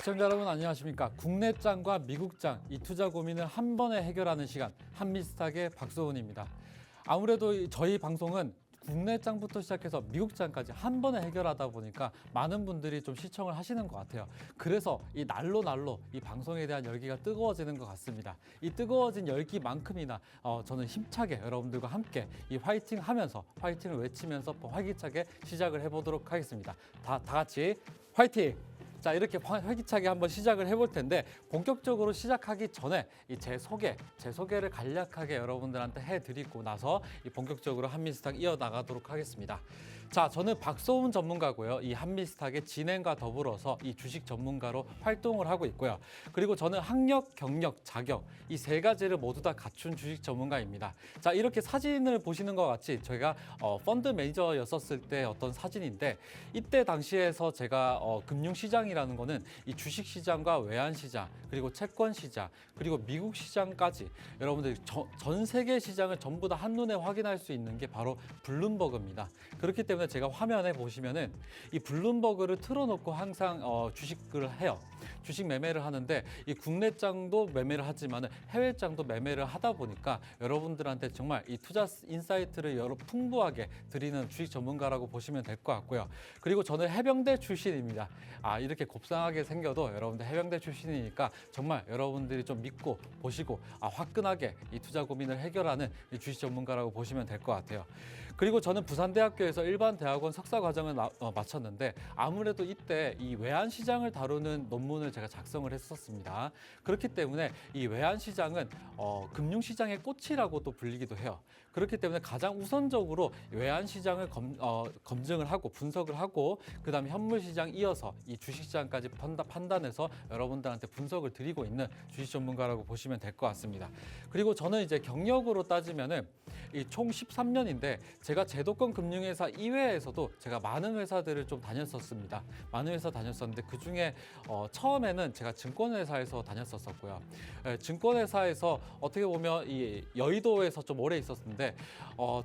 시청자 여러분 안녕하십니까. 국내장과 미국장 이 투자 고민을 한 번에 해결하는 시간 한미스탁의 박소은입니다. 아무래도 저희 방송은 국내장부터 시작해서 미국장까지 한 번에 해결하다 보니까 많은 분들이 좀 시청을 하시는 것 같아요. 그래서 이 날로 이 방송에 대한 열기가 뜨거워지는 것 같습니다. 이 뜨거워진 열기만큼이나 저는 힘차게 여러분들과 함께 이 화이팅 하면서 화이팅을 외치면서 활기차게 시작을 해보도록 하겠습니다. 다 같이 화이팅! 자, 이렇게 활기차게 한번 시작을 해볼 텐데 본격적으로 시작하기 전에 제 소개를 간략하게 여러분들한테 해드리고 나서 본격적으로 한미스탁 이어나가도록 하겠습니다. 자, 저는 박소은 전문가고요. 이 한미스탁의 진행과 더불어서 이 주식 전문가로 활동을 하고 있고요. 그리고 저는 학력, 경력, 자격 이 세 가지를 모두 다 갖춘 주식 전문가입니다. 자, 이렇게 사진을 보시는 것 같이 제가 펀드 매니저였었을 때 어떤 사진인데 이때 당시에서 제가 금융시장이라는 거는 이 주식시장과 외환시장 그리고 채권시장 그리고 미국 시장까지 여러분들 전 세계 시장을 전부 다 한눈에 확인할 수 있는 게 바로 블룸버그입니다. 그렇기 때문에 제가 화면에 보시면은 이 블룸버그를 틀어놓고 항상 주식을 해요. 주식 매매를 하는데 이 국내장도 매매를 하지만 해외장도 매매를 하다 보니까 여러분들한테 정말 이 투자 인사이트를 풍부하게 드리는 주식 전문가라고 보시면 될 것 같고요. 그리고 저는 해병대 출신입니다. 이렇게 곱상하게 생겨도 여러분들 해병대 출신이니까 정말 여러분들이 좀 믿고 보시고 화끈하게 이 투자 고민을 해결하는 이 주식 전문가라고 보시면 될 것 같아요. 그리고 저는 부산대학교에서 일반 대학원 석사 과정을 마쳤는데 아무래도 이때 이 외환시장을 다루는 논문을 제가 작성을 했었습니다. 그렇기 때문에 이 외환시장은 금융시장의 꽃이라고도 불리기도 해요. 그렇기 때문에 가장 우선적으로 외환시장을 검증을 하고 분석을 하고 그다음에 현물시장 이어서 이 주식시장까지 판단해서 여러분들한테 분석을 드리고 있는 주식 전문가라고 보시면 될 것 같습니다. 그리고 저는 이제 경력으로 따지면은 이 총 13년인데 제가 제도권 금융회사 이외에서도 제가 많은 회사들을 좀 다녔었습니다. 많은 회사 다녔었는데 그 중에 처음에는 제가 증권회사에서 다녔었고요. 증권회사에서 어떻게 보면 이 여의도에서 좀 오래 있었는데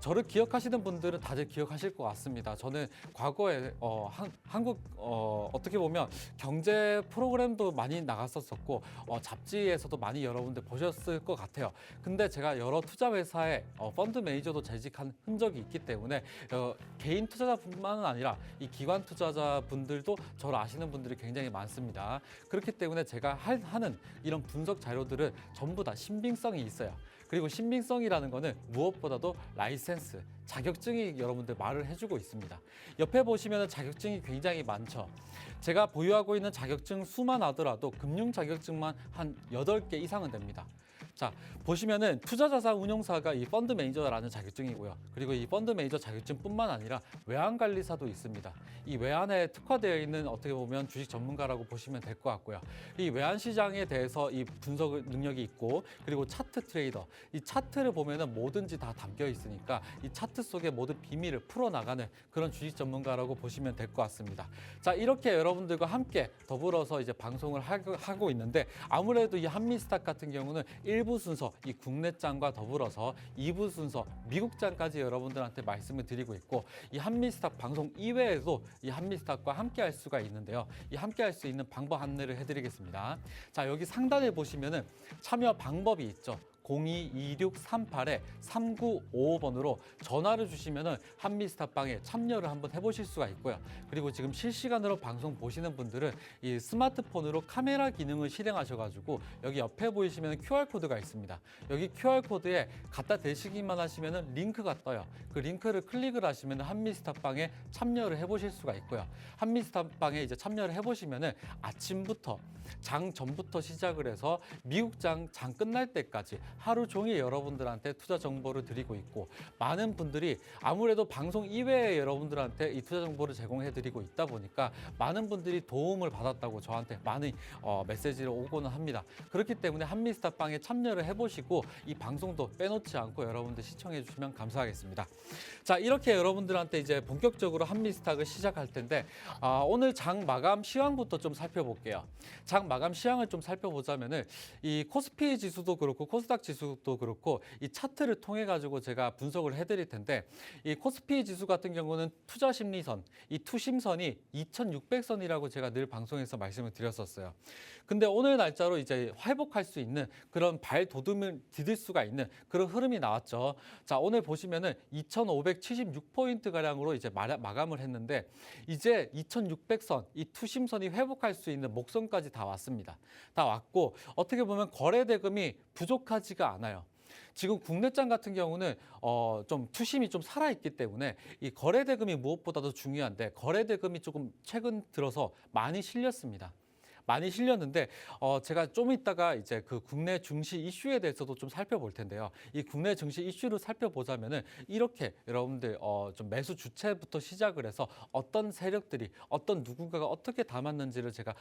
저를 기억하시는 분들은 다들 기억하실 것 같습니다. 저는 과거에 한국 어떻게 보면 경제 프로그램도 많이 나갔었고 잡지에서도 많이 여러분들 보셨을 것 같아요. 근데 제가 여러 투자 회사에 펀드 매니저도 재직한 흔적이 있기 때문에 개인 투자자뿐만 아니라 이 기관 투자자분들도 저를 아시는 분들이 굉장히 많습니다. 그렇기 때문에 제가 하는 이런 분석 자료들은 전부 다 신빙성이 있어요. 그리고 신빙성이라는 거는 무엇보다도 라이센스, 자격증이 여러분들 말을 해주고 있습니다. 옆에 보시면 자격증이 굉장히 많죠. 제가 보유하고 있는 자격증 수만 하더라도 금융 자격증만 한 8개 이상은 됩니다. 자, 보시면은 투자자산 운용사가 이 펀드 매니저라는 자격증이고요. 그리고 이 펀드 매니저 자격증뿐만 아니라 외환관리사도 있습니다. 이 외환에 특화되어 있는 어떻게 보면 주식 전문가라고 보시면 될 것 같고요. 이 외환 시장에 대해서 이 분석 능력이 있고 그리고 차트 트레이더, 이 차트를 보면은 뭐든지 다 담겨 있으니까 이 차트 속의 모든 비밀을 풀어나가는 그런 주식 전문가라고 보시면 될 것 같습니다. 자, 이렇게 여러분들과 함께 더불어서 이제 방송을 하고 있는데 아무래도 이 한미스탁 같은 경우는 1부 순서 이 국내장과 더불어서 2부 순서 미국장까지 여러분들한테 말씀을 드리고 있고 이 한미스탁 방송 이외에도 이 한미스탁과 함께 할 수가 있는데요. 이 함께 할 수 있는 방법 안내를 해드리겠습니다. 자, 여기 상단에 보시면은 참여 방법이 있죠. 022638-3955번으로 전화를 주시면은 한미스탁방에 참여를 한번 해보실 수가 있고요. 그리고 지금 실시간으로 방송 보시는 분들은 이 스마트폰으로 카메라 기능을 실행하셔가지고 여기 옆에 보이시면 QR코드가 있습니다. 여기 QR코드에 갖다 대시기만 하시면은 링크가 떠요. 그 링크를 클릭을 하시면 한미스탁방에 참여를 해보실 수가 있고요. 한미스탁방에 이제 참여를 해보시면은 아침부터 장 전부터 시작을 해서 미국장 장 끝날 때까지 하루 종일 여러분들한테 투자 정보를 드리고 있고 많은 분들이 아무래도 방송 이외에 여러분들한테 이 투자 정보를 제공해 드리고 있다 보니까 많은 분들이 도움을 받았다고 저한테 많이 메시지를 오고는 합니다. 그렇기 때문에 한미스탁방에 참여를 해보시고 이 방송도 빼놓지 않고 여러분들 시청해 주시면 감사하겠습니다. 자, 이렇게 여러분들한테 이제 본격적으로 한미스탁을 시작할 텐데 오늘 장 마감 시황부터 좀 살펴볼게요. 장 마감 시황을 좀 살펴보자면은 이 코스피 지수도 그렇고 코스닥 지수도 그렇고 이 차트를 통해 가지고 제가 분석을 해드릴 텐데 이 코스피 지수 같은 경우는 투자 심리선, 이 투심선이 2,600선이라고 제가 늘 방송에서 말씀을 드렸었어요. 근데 오늘 날짜로 이제 회복할 수 있는 그런 발돋움을 디딜 수가 있는 그런 흐름이 나왔죠. 자, 오늘 보시면은 2,576포인트 가량으로 이제 마감을 했는데 이제 2,600선, 이 투심선이 회복할 수 있는 목선까지 다 왔습니다. 다 왔고 어떻게 보면 거래 대금이 부족하지가 않아요. 지금 국내장 같은 경우는 좀 투심이 좀 살아있기 때문에 이 거래 대금이 무엇보다도 중요한데 거래 대금이 조금 최근 들어서 많이 실렸습니다. 많이 실렸는데 제가 좀 이따가 이제 그 국내 증시 이슈에 대해서도 좀 살펴볼 텐데요. 이 국내 증시 이슈를 살펴보자면은 이렇게 여러분들 좀 매수 주체부터 시작을 해서 어떤 세력들이 어떤 누군가가 어떻게 담았는지를 제가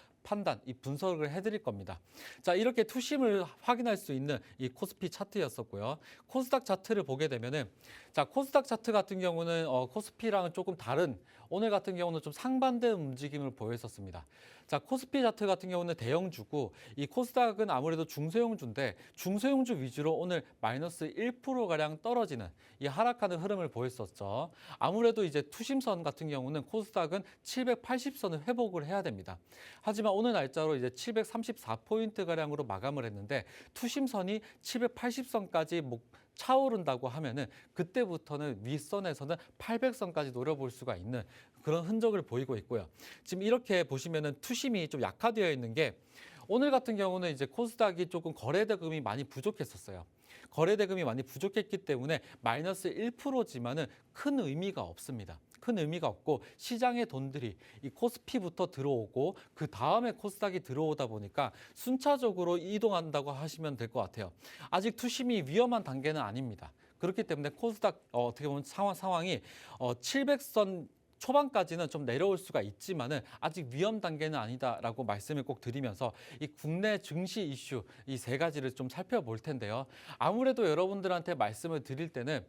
이 분석을 해드릴 겁니다. 자, 이렇게 투심을 확인할 수 있는 이 코스피 차트였었고요. 코스닥 차트를 보게 되면은 자, 코스닥 차트 같은 경우는 코스피랑은 조금 다른 오늘 같은 경우는 좀 상반된 움직임을 보였었습니다. 자, 코스피 차트 같은 경우는 대형주고 이 코스닥은 아무래도 중소형주인데 중소형주 위주로 오늘 마이너스 1%가량 떨어지는 이 하락하는 흐름을 보였었죠. 아무래도 이제 투심선 같은 경우는 코스닥은 780선을 회복을 해야 됩니다. 하지만 오늘 날짜로 이제 734포인트가량으로 마감을 했는데 투심선이 780선까지 차오른다고 하면은 그때부터는 윗선에서는 800선까지 노려볼 수가 있는 그런 흔적을 보이고 있고요. 지금 이렇게 보시면은 투심이 좀 약화되어 있는 게 오늘 같은 경우는 이제 코스닥이 조금 거래 대금이 많이 부족했었어요. 거래 대금이 많이 부족했기 때문에 마이너스 1%지만은 큰 의미가 없습니다. 큰 의미가 없고 시장의 돈들이 이 코스피부터 들어오고 그 다음에 코스닥이 들어오다 보니까 순차적으로 이동한다고 하시면 될 것 같아요. 아직 투심이 위험한 단계는 아닙니다. 그렇기 때문에 코스닥 어떻게 보면 상황이 700선 초반까지는 좀 내려올 수가 있지만은 아직 위험 단계는 아니다라고 말씀을 꼭 드리면서 이 국내 증시 이슈 이 세 가지를 좀 살펴볼 텐데요. 아무래도 여러분들한테 말씀을 드릴 때는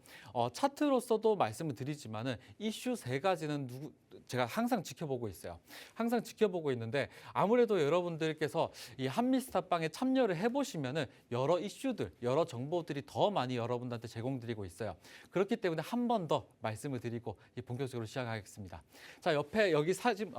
차트로서도 말씀을 드리지만은 이슈 세 가지는 제가 항상 지켜보고 있어요. 항상 지켜보고 있는데 아무래도 여러분들께서 이 한미스타빵에 참여를 해보시면은 여러 이슈들, 여러 정보들이 더 많이 여러분들한테 제공드리고 있어요. 그렇기 때문에 한 번 더 말씀을 드리고 본격적으로 시작하겠습니다. 자, 옆에 여기 사진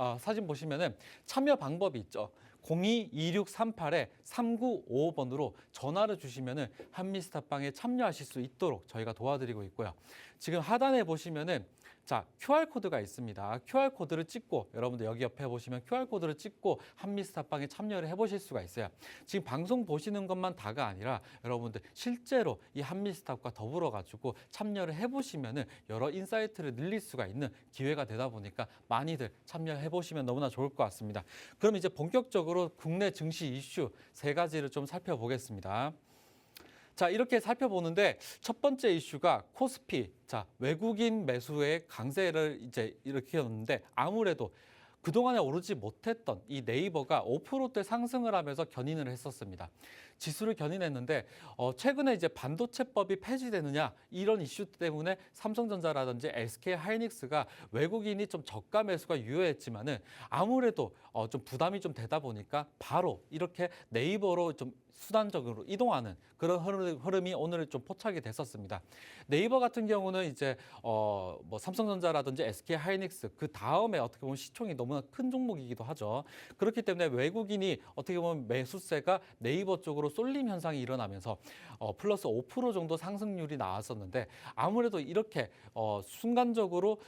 보시면은 참여 방법이 있죠. 02-2638-3955번으로 전화를 주시면은 한미스타빵에 참여하실 수 있도록 저희가 도와드리고 있고요. 지금 하단에 보시면은 자, QR코드가 있습니다. QR코드를 찍고 여러분들 여기 옆에 보시면 QR코드를 찍고 한미스타빵에 참여를 해보실 수가 있어요. 지금 방송 보시는 것만 다가 아니라 여러분들 실제로 이 한미스탑과 더불어 가지고 참여를 해보시면은 여러 인사이트를 늘릴 수가 있는 기회가 되다 보니까 많이들 참여해보시면 너무나 좋을 것 같습니다. 그럼 이제 본격적으로 국내 증시 이슈 세 가지를 좀 살펴보겠습니다. 자, 이렇게 살펴보는데 첫 번째 이슈가 코스피. 자, 외국인 매수의 강세를 이제 일으켰는데 아무래도 그동안에 오르지 못했던 이 네이버가 5%대 상승을 하면서 견인을 했었습니다. 지수를 견인했는데 최근에 이제 반도체법이 폐지되느냐 이런 이슈 때문에 삼성전자라든지 SK 하이닉스가 외국인이 좀 저가 매수가 유효했지만은 아무래도 좀 부담이 좀 되다 보니까 바로 이렇게 네이버로 좀 수단적으로 이동하는 그런 흐름이 오늘 좀 포착이 됐었습니다. 네이버 같은 경우는 이제 뭐 삼성전자라든지 SK 하이닉스 그 다음에 어떻게 보면 시총이 너무나 큰 종목이기도 하죠. 그렇기 때문에 외국인이 어떻게 보면 매수세가 네이버 쪽으로 쏠림 현상이 일어나면서 플러스 5% 정도 상승률이 나왔었는데 아무래도 이렇게 순간적으로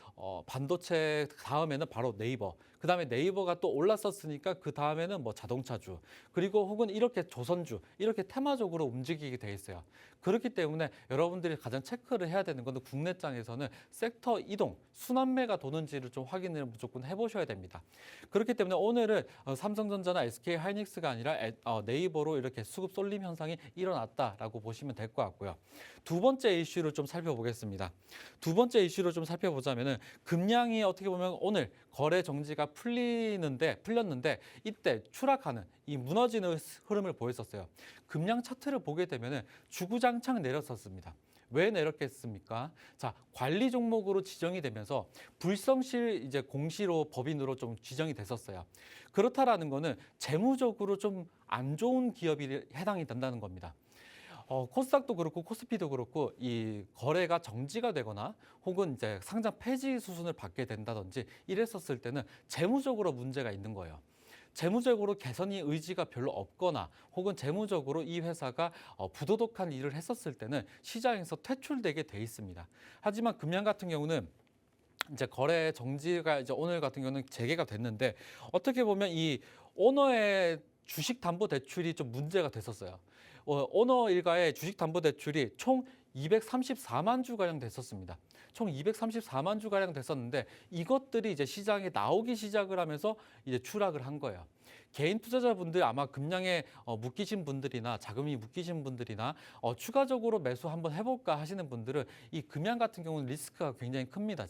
반도체 다음에는 바로 네이버, 그 다음에 네이버가 또 올랐었으니까 그 다음에는 뭐 자동차주, 그리고 혹은 이렇게 조선주, 이렇게 테마적으로 움직이게 돼 있어요. 그렇기 때문에 여러분들이 가장 체크를 해야 되는 건 국내장에서는 섹터 이동, 순환매가 도는지를 좀 확인을 무조건 해보셔야 됩니다. 그렇기 때문에 오늘은 삼성전자나 SK 하이닉스가 아니라 네이버로 이렇게 수급 쏠림 현상이 일어났다라고 보시면 될 것 같고요. 두 번째 이슈를 좀 살펴보겠습니다. 두 번째 이슈를 좀 살펴보자면은 금량이 어떻게 보면 오늘 거래 정지가 풀렸는데 이때 추락하는 이 무너지는 흐름을 보였었어요. 금량 차트를 보게 되면은 주구장창 내렸었습니다. 왜 내렸겠습니까? 자, 관리 종목으로 지정이 되면서 불성실 이제 공시로 법인으로 좀 지정이 됐었어요. 그렇다라는 거는 재무적으로 좀 안 좋은 기업이 해당이 된다는 겁니다. 코스닥도 그렇고 코스피도 그렇고 이 거래가 정지가 되거나 혹은 이제 상장 폐지 수순을 받게 된다든지 이랬었을 때는 재무적으로 문제가 있는 거예요. 재무적으로 개선이 의지가 별로 없거나 혹은 재무적으로 이 회사가 부도덕한 일을 했었을 때는 시장에서 퇴출되게 돼 있습니다. 하지만 금양 같은 경우는 이제 거래 정지가 이제 오늘 같은 경우는 재개가 됐는데 어떻게 보면 이 오너의 주식 담보 대출이 좀 문제가 됐었어요. 오너 일가의 주식 담보 대출이 총 234만 주 가량 됐었습니다. 총 234만 주 가량 됐었는데 이것들이 이제 시장에 나오기 시작을 하면서 이제 추락을 한 거예요. 개인 투자자분들 아마 금량에 묶이신 분들이나 자금이 묶이신 분들이나 추가적으로 매수 한번 해볼까 하시는 분들은 이 금양 같은 경우는 리스크가 굉장히 큽니다.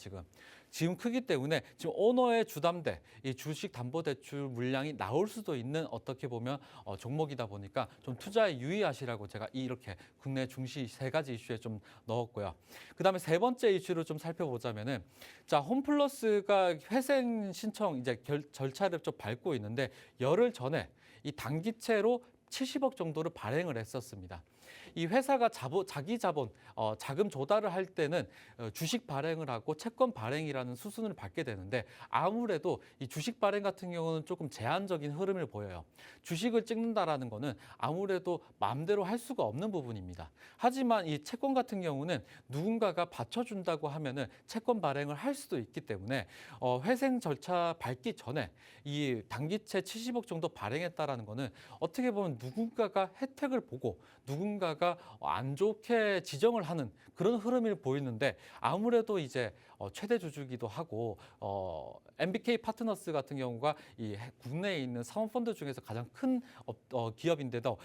지금 크기 때문에 지금 오너의 주담대 이 주식 담보대출 물량이 나올 수도 있는 어떻게 보면 종목이다 보니까 좀 투자에 유의하시라고 제가 이렇게 국내 중시 세 가지 이슈에 좀 넣었고요. 그다음에 세 번째 이슈를 좀 살펴보자면은 자 홈플러스가 회생 신청 이제 절차를 좀 밟고 있는데 열흘 전에 이 단기채로 70억 정도를 발행을 했었습니다. 이 회사가 자기 자본, 자금 조달을 할 때는 주식 발행을 하고 채권 발행이라는 수순을 밟게 되는데 아무래도 이 주식 발행 같은 경우는 조금 제한적인 흐름을 보여요. 주식을 찍는다라는 거는 아무래도 마음대로 할 수가 없는 부분입니다. 하지만 이 채권 같은 경우는 누군가가 받쳐준다고 하면은 채권 발행을 할 수도 있기 때문에 회생 절차 밟기 전에 이 단기채 70억 정도 발행했다라는 거는 어떻게 보면 누군가가 혜택을 보고 누군가가 안 좋게 지정을 하는 그런 흐름을 보이는데 아무래도 이제 최대 주주기도 하고 MBK 파트너스 같은 경우가 이 국내에 있는 사모펀드 중에서 가장 큰 기업인데도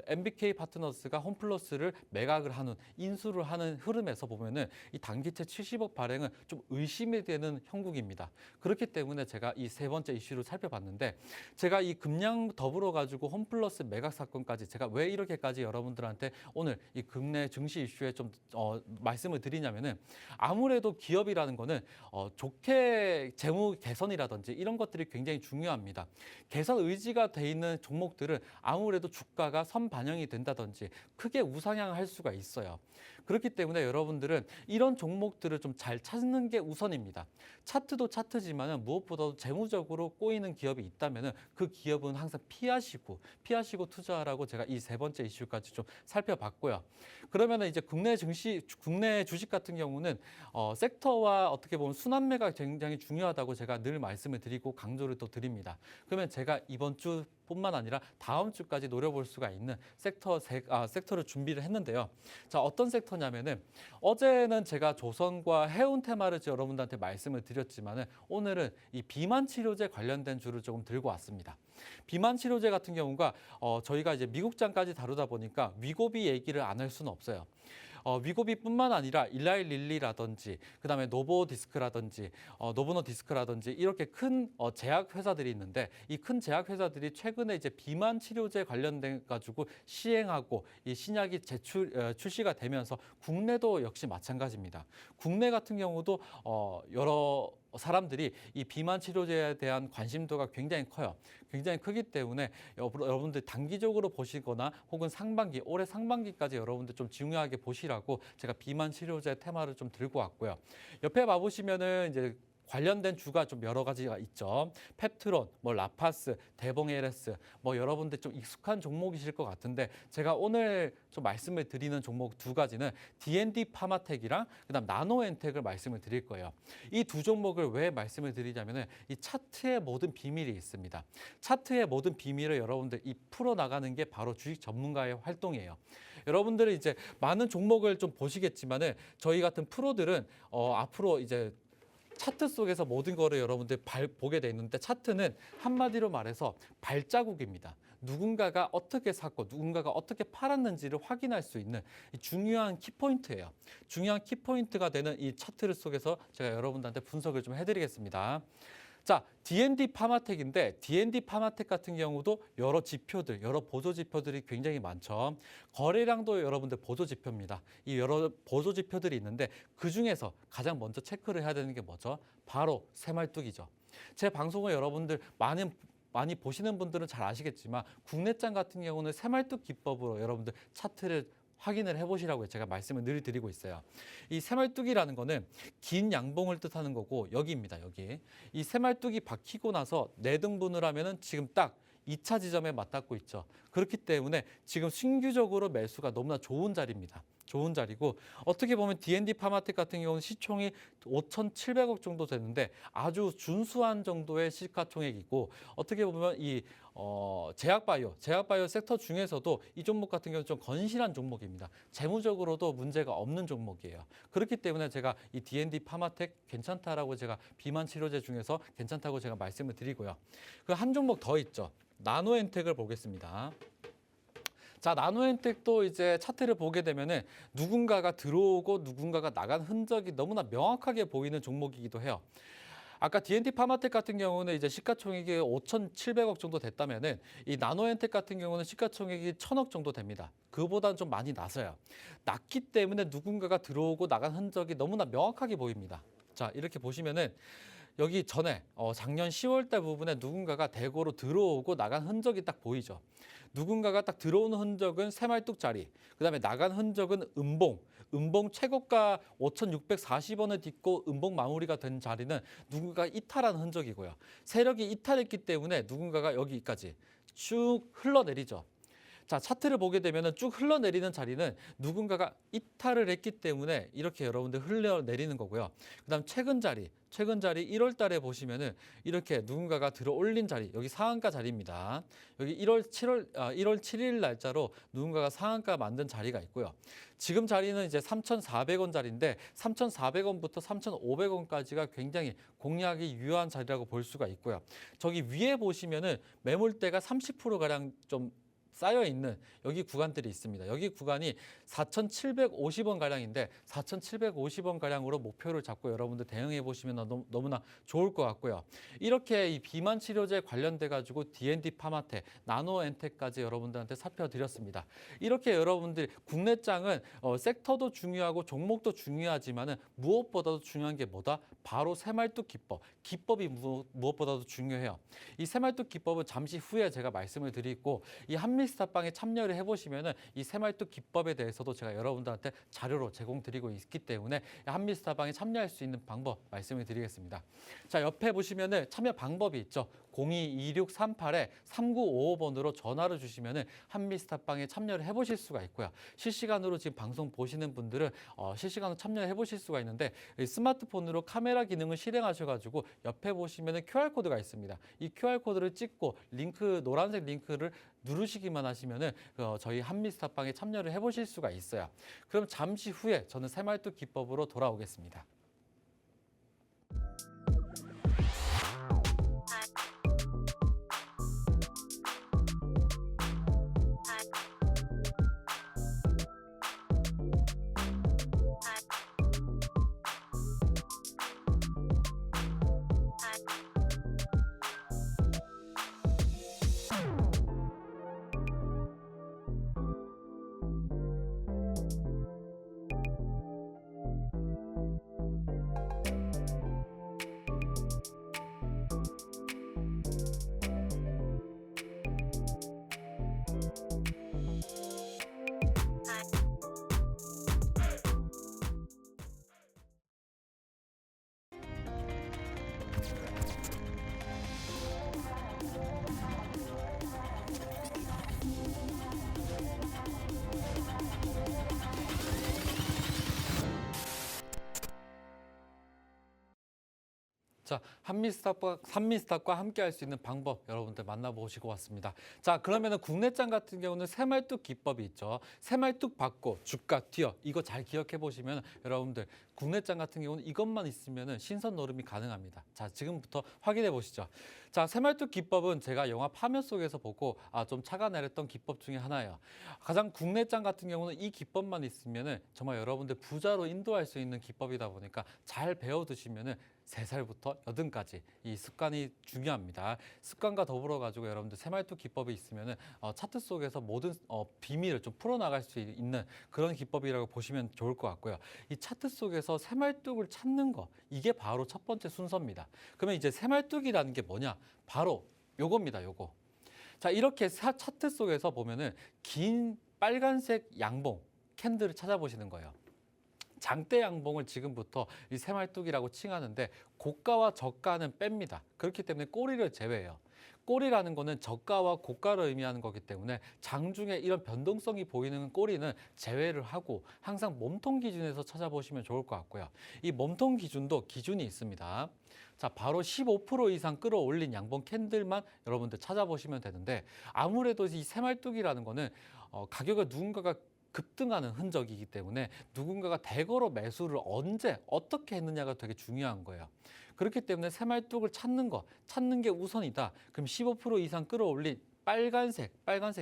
MBK 파트너스가 홈플러스를 매각을 하는 인수를 하는 흐름에서 보면은 이 단기채 70억 발행은 좀 의심이 되는 형국입니다. 그렇기 때문에 제가 이 세 번째 이슈를 살펴봤는데 제가 이 금량 더불어 가지고 홈플러스 매각 사건까지 제가 왜 이렇게까지 여러분들한테 오늘 이 국내 증시 이슈에 좀 말씀을 드리냐면은 아무래도 기업이라는 거는 좋게 재무 개선이라든지 이런 것들이 굉장히 중요합니다. 개선 의지가 돼 있는 종목들은 아무래도 주가가 선반영이 된다든지 크게 우상향할 수가 있어요. 그렇기 때문에 여러분들은 이런 종목들을 좀 잘 찾는 게 우선입니다. 차트도 차트지만 무엇보다도 재무적으로 꼬이는 기업이 있다면 그 기업은 항상 피하시고 투자하라고 제가 이 세 번째 이슈까지 좀 살펴봤고요. 그러면 이제 국내 주식 같은 경우는 섹터와 어떻게 보면 순환매가 굉장히 중요하다고 제가 늘 말씀을 드리고 강조를 또 드립니다. 그러면 제가 이번 주뿐만 아니라 다음 주까지 노려볼 수가 있는 섹터를 준비를 했는데요. 자, 어떤 섹터냐면은 어제는 제가 조선과 해운 테마를 여러분들한테 말씀을 드렸지만은 오늘은 이 비만 치료제 관련된 주를 조금 들고 왔습니다. 비만 치료제 같은 경우가 저희가 이제 미국장까지 다루다 보니까 위고비 얘기를 안 할 수는 없어요. 위고비뿐만 아니라 일라이 릴리라든지 그다음에 노보디스크라든지 노보노디스크라든지 이렇게 큰 제약 회사들이 있는데 이 큰 제약 회사들이 최근에 이제 비만 치료제 관련된 가지고 시행하고 이 신약이 출시가 되면서 국내도 역시 마찬가지입니다. 국내 같은 경우도 여러 사람들이 이 비만 치료제에 대한 관심도가 굉장히 커요. 굉장히 크기 때문에 여러분들 단기적으로 보시거나 혹은 올해 상반기까지 여러분들 좀 중요하게 보시라고 제가 비만 치료제 테마를 좀 들고 왔고요. 옆에 봐보시면은 이제 관련된 주가 좀 여러 가지가 있죠. 펩트론, 라파스, 대봉 LS, 여러분들 좀 익숙한 종목이실 것 같은데 제가 오늘 좀 말씀을 드리는 종목 두 가지는 D&D 파마텍이랑 그다음 나노엔텍을 말씀을 드릴 거예요. 이 두 종목을 왜 말씀을 드리냐면은 이 차트의 모든 비밀이 있습니다. 차트의 모든 비밀을 여러분들 이 풀어 나가는 게 바로 주식 전문가의 활동이에요. 여러분들은 이제 많은 종목을 좀 보시겠지만은 저희 같은 프로들은 앞으로 이제 차트 속에서 모든 거를 여러분들 보게 돼 있는데 차트는 한마디로 말해서 발자국입니다. 누군가가 어떻게 샀고 누군가가 어떻게 팔았는지를 확인할 수 있는 중요한 키포인트예요. 중요한 키포인트가 되는 이 차트를 속에서 제가 여러분들한테 분석을 좀 해드리겠습니다. 자, D&D 파마텍인데 D&D 파마텍 같은 경우도 여러 보조 지표들이 굉장히 많죠. 거래량도 여러분들 보조 지표입니다. 이 여러 보조 지표들이 있는데 그중에서 가장 먼저 체크를 해야 되는 게 뭐죠? 바로 새말뚝이죠. 제 방송을 여러분들 많이 보시는 분들은 잘 아시겠지만 국내장 같은 경우는 새말뚝 기법으로 여러분들 차트를 확인을 해보시라고 제가 말씀을 늘 드리고 있어요. 이 새말뚝이라는 거는 긴 양봉을 뜻하는 거고 여기입니다. 여기. 이 새말뚝이 박히고 나서 내등분을 하면은 지금 딱 2차 지점에 맞닿고 있죠. 그렇기 때문에 지금 신규적으로 매수가 너무나 좋은 자리입니다. 좋은 자리고 어떻게 보면 D&D 파마텍 같은 경우는 시총이 5,700억 정도 되는데 아주 준수한 정도의 시가총액이고 어떻게 보면 이 제약바이오 섹터 중에서도 이 종목 같은 경우는 좀 건실한 종목입니다. 재무적으로도 문제가 없는 종목이에요. 그렇기 때문에 제가 이 D&D 파마텍 괜찮다라고 제가 비만 치료제 중에서 괜찮다고 제가 말씀을 드리고요. 그 한 종목 더 있죠. 나노엔텍을 보겠습니다. 자, 나노엔텍도 이제 차트를 보게 되면은 누군가가 들어오고 누군가가 나간 흔적이 너무나 명확하게 보이는 종목이기도 해요. 아까 D&D 파마텍 같은 경우는 이제 시가총액이 5,700억 정도 됐다면은 이 나노엔텍 같은 경우는 시가총액이 1,000억 정도 됩니다. 그보다는 좀 많이 낮아요. 낮기 때문에 누군가가 들어오고 나간 흔적이 너무나 명확하게 보입니다. 자, 이렇게 보시면은 여기 전에 작년 10월 달 부분에 누군가가 대거로 들어오고 나간 흔적이 딱 보이죠. 누군가가 딱 들어오는 흔적은 새말뚝짜리, 그다음에 나간 흔적은 음봉 최고가 5,640원을 딛고 음봉 마무리가 된 자리는 누군가가 이탈한 흔적이고요. 세력이 이탈했기 때문에 누군가가 여기까지 쭉 흘러내리죠. 자, 차트를 보게 되면 쭉 흘러내리는 자리는 누군가가 이탈을 했기 때문에 이렇게 여러분들 흘러내리는 거고요. 그다음 최근 자리 1월 달에 보시면은 이렇게 누군가가 들어 올린 자리, 여기 상한가 자리입니다. 여기 1월 7일 날짜로 누군가가 상한가 만든 자리가 있고요. 지금 자리는 이제 3,400원 자리인데 3,400원부터 3,500원까지가 굉장히 공략이 유효한 자리라고 볼 수가 있고요. 저기 위에 보시면은 매물대가 30% 가량 좀 쌓여 있는 여기 구간들이 있습니다. 여기 구간이 4,750원 가량인데 4,750원 가량으로 목표를 잡고 여러분들 대응해 보시면 너무나 좋을 것 같고요. 이렇게 이 비만 치료제 관련돼 가지고 D&D 파마텍, 나노엔텍까지 여러분들한테 살펴드렸습니다. 이렇게 여러분들 국내장은 섹터도 중요하고 종목도 중요하지만은 무엇보다도 중요한 게 뭐다? 바로 새말뚝 기법. 기법이 무엇보다도 중요해요. 이 새말뚝 기법은 잠시 후에 제가 말씀을 드리고 이 한미스타빵에 참여를 해보시면은 이 새말뚝 기법에 대해서도 제가 여러분들한테 자료로 제공드리고 있기 때문에 한미스타빵에 참여할 수 있는 방법 말씀을 드리겠습니다. 자, 옆에 보시면은 참여 방법이 있죠. 02-2638-3955번으로 전화를 주시면은 한미스타빵에 참여를 해보실 수가 있고요. 실시간으로 지금 방송 보시는 분들은 실시간으로 참여해 보실 수가 있는데 스마트폰으로 카메라 기능을 실행하셔가지고 옆에 보시면은 QR코드가 있습니다. 이 QR코드를 찍고 노란색 링크를 누르시기만 하시면은 저희 한미스타빵에 참여를 해보실 수가 있어요. 그럼 잠시 후에 저는 새말뚝 기법으로 돌아오겠습니다. 자, 한미스탑과 함께 할 수 있는 방법 여러분들 만나보시고 왔습니다. 자, 그러면은 국내장 같은 경우는 새말뚝 기법이 있죠. 새말뚝 받고 주가 튀어. 이거 잘 기억해 보시면 여러분들 국내장 같은 경우는 이것만 있으면은 신선 노름이 가능합니다. 자, 지금부터 확인해 보시죠. 자, 새말뚝 기법은 제가 영화 파묘 속에서 보고 좀 차가 내렸던 기법 중에 하나예요. 가장 국내장 같은 경우는 이 기법만 있으면은 정말 여러분들 부자로 인도할 수 있는 기법이다 보니까 잘 배워 두시면은 3살부터 80까지 이 습관이 중요합니다. 습관과 더불어 가지고 여러분들 새말뚝 기법이 있으면은 차트 속에서 모든 비밀을 좀 풀어나갈 수 있는 그런 기법이라고 보시면 좋을 것 같고요. 이 차트 속에서 새말뚝을 찾는 거 이게 바로 첫 번째 순서입니다. 그러면 이제 새말뚝이라는 게 뭐냐? 바로 요겁니다. 요거. 자, 이렇게 차트 속에서 보면은 긴 빨간색 양봉 캔들을 찾아보시는 거예요. 장대 양봉을 지금부터 이 새말뚝이라고 칭하는데 고가와 저가는 뺍니다. 그렇기 때문에 꼬리를 제외해요. 꼬리라는 거는 저가와 고가를 의미하는 거기 때문에 장중에 이런 변동성이 보이는 꼬리는 제외를 하고 항상 몸통 기준에서 찾아보시면 좋을 것 같고요. 이 몸통 기준도 기준이 있습니다. 자, 바로 15% 이상 끌어올린 양봉 캔들만 여러분들 찾아보시면 되는데 아무래도 이 새말뚝이라는 거는 가격을 누군가가 급등하는 흔적이기 때문에 누군가가 대거로 매수를 언제 어떻게 했느냐가 되게 중요한 거예요. 그렇기 때문에 새말뚝을 찾는 게 우선이다. 그럼 15% 이상 끌어올린 빨간색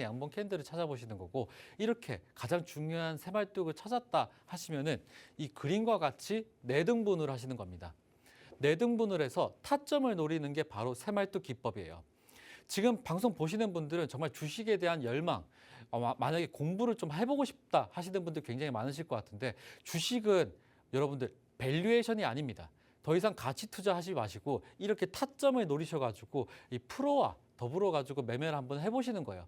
양봉 캔들을 찾아보시는 거고, 이렇게 가장 중요한 새말뚝을 찾았다 하시면은 이 그림과 같이 4등분을 하시는 겁니다. 4등분을 해서 타점을 노리는 게 바로 새말뚝 기법이에요. 지금 방송 보시는 분들은 정말 주식에 대한 열망, 만약에 공부를 좀 해보고 싶다 하시는 분들 굉장히 많으실 것 같은데, 주식은 여러분들 밸류에이션이 아닙니다. 더 이상 가치 투자하지 마시고 이렇게 타점을 노리셔가지고 이 프로와 더불어 가지고 매매를 한번 해보시는 거예요.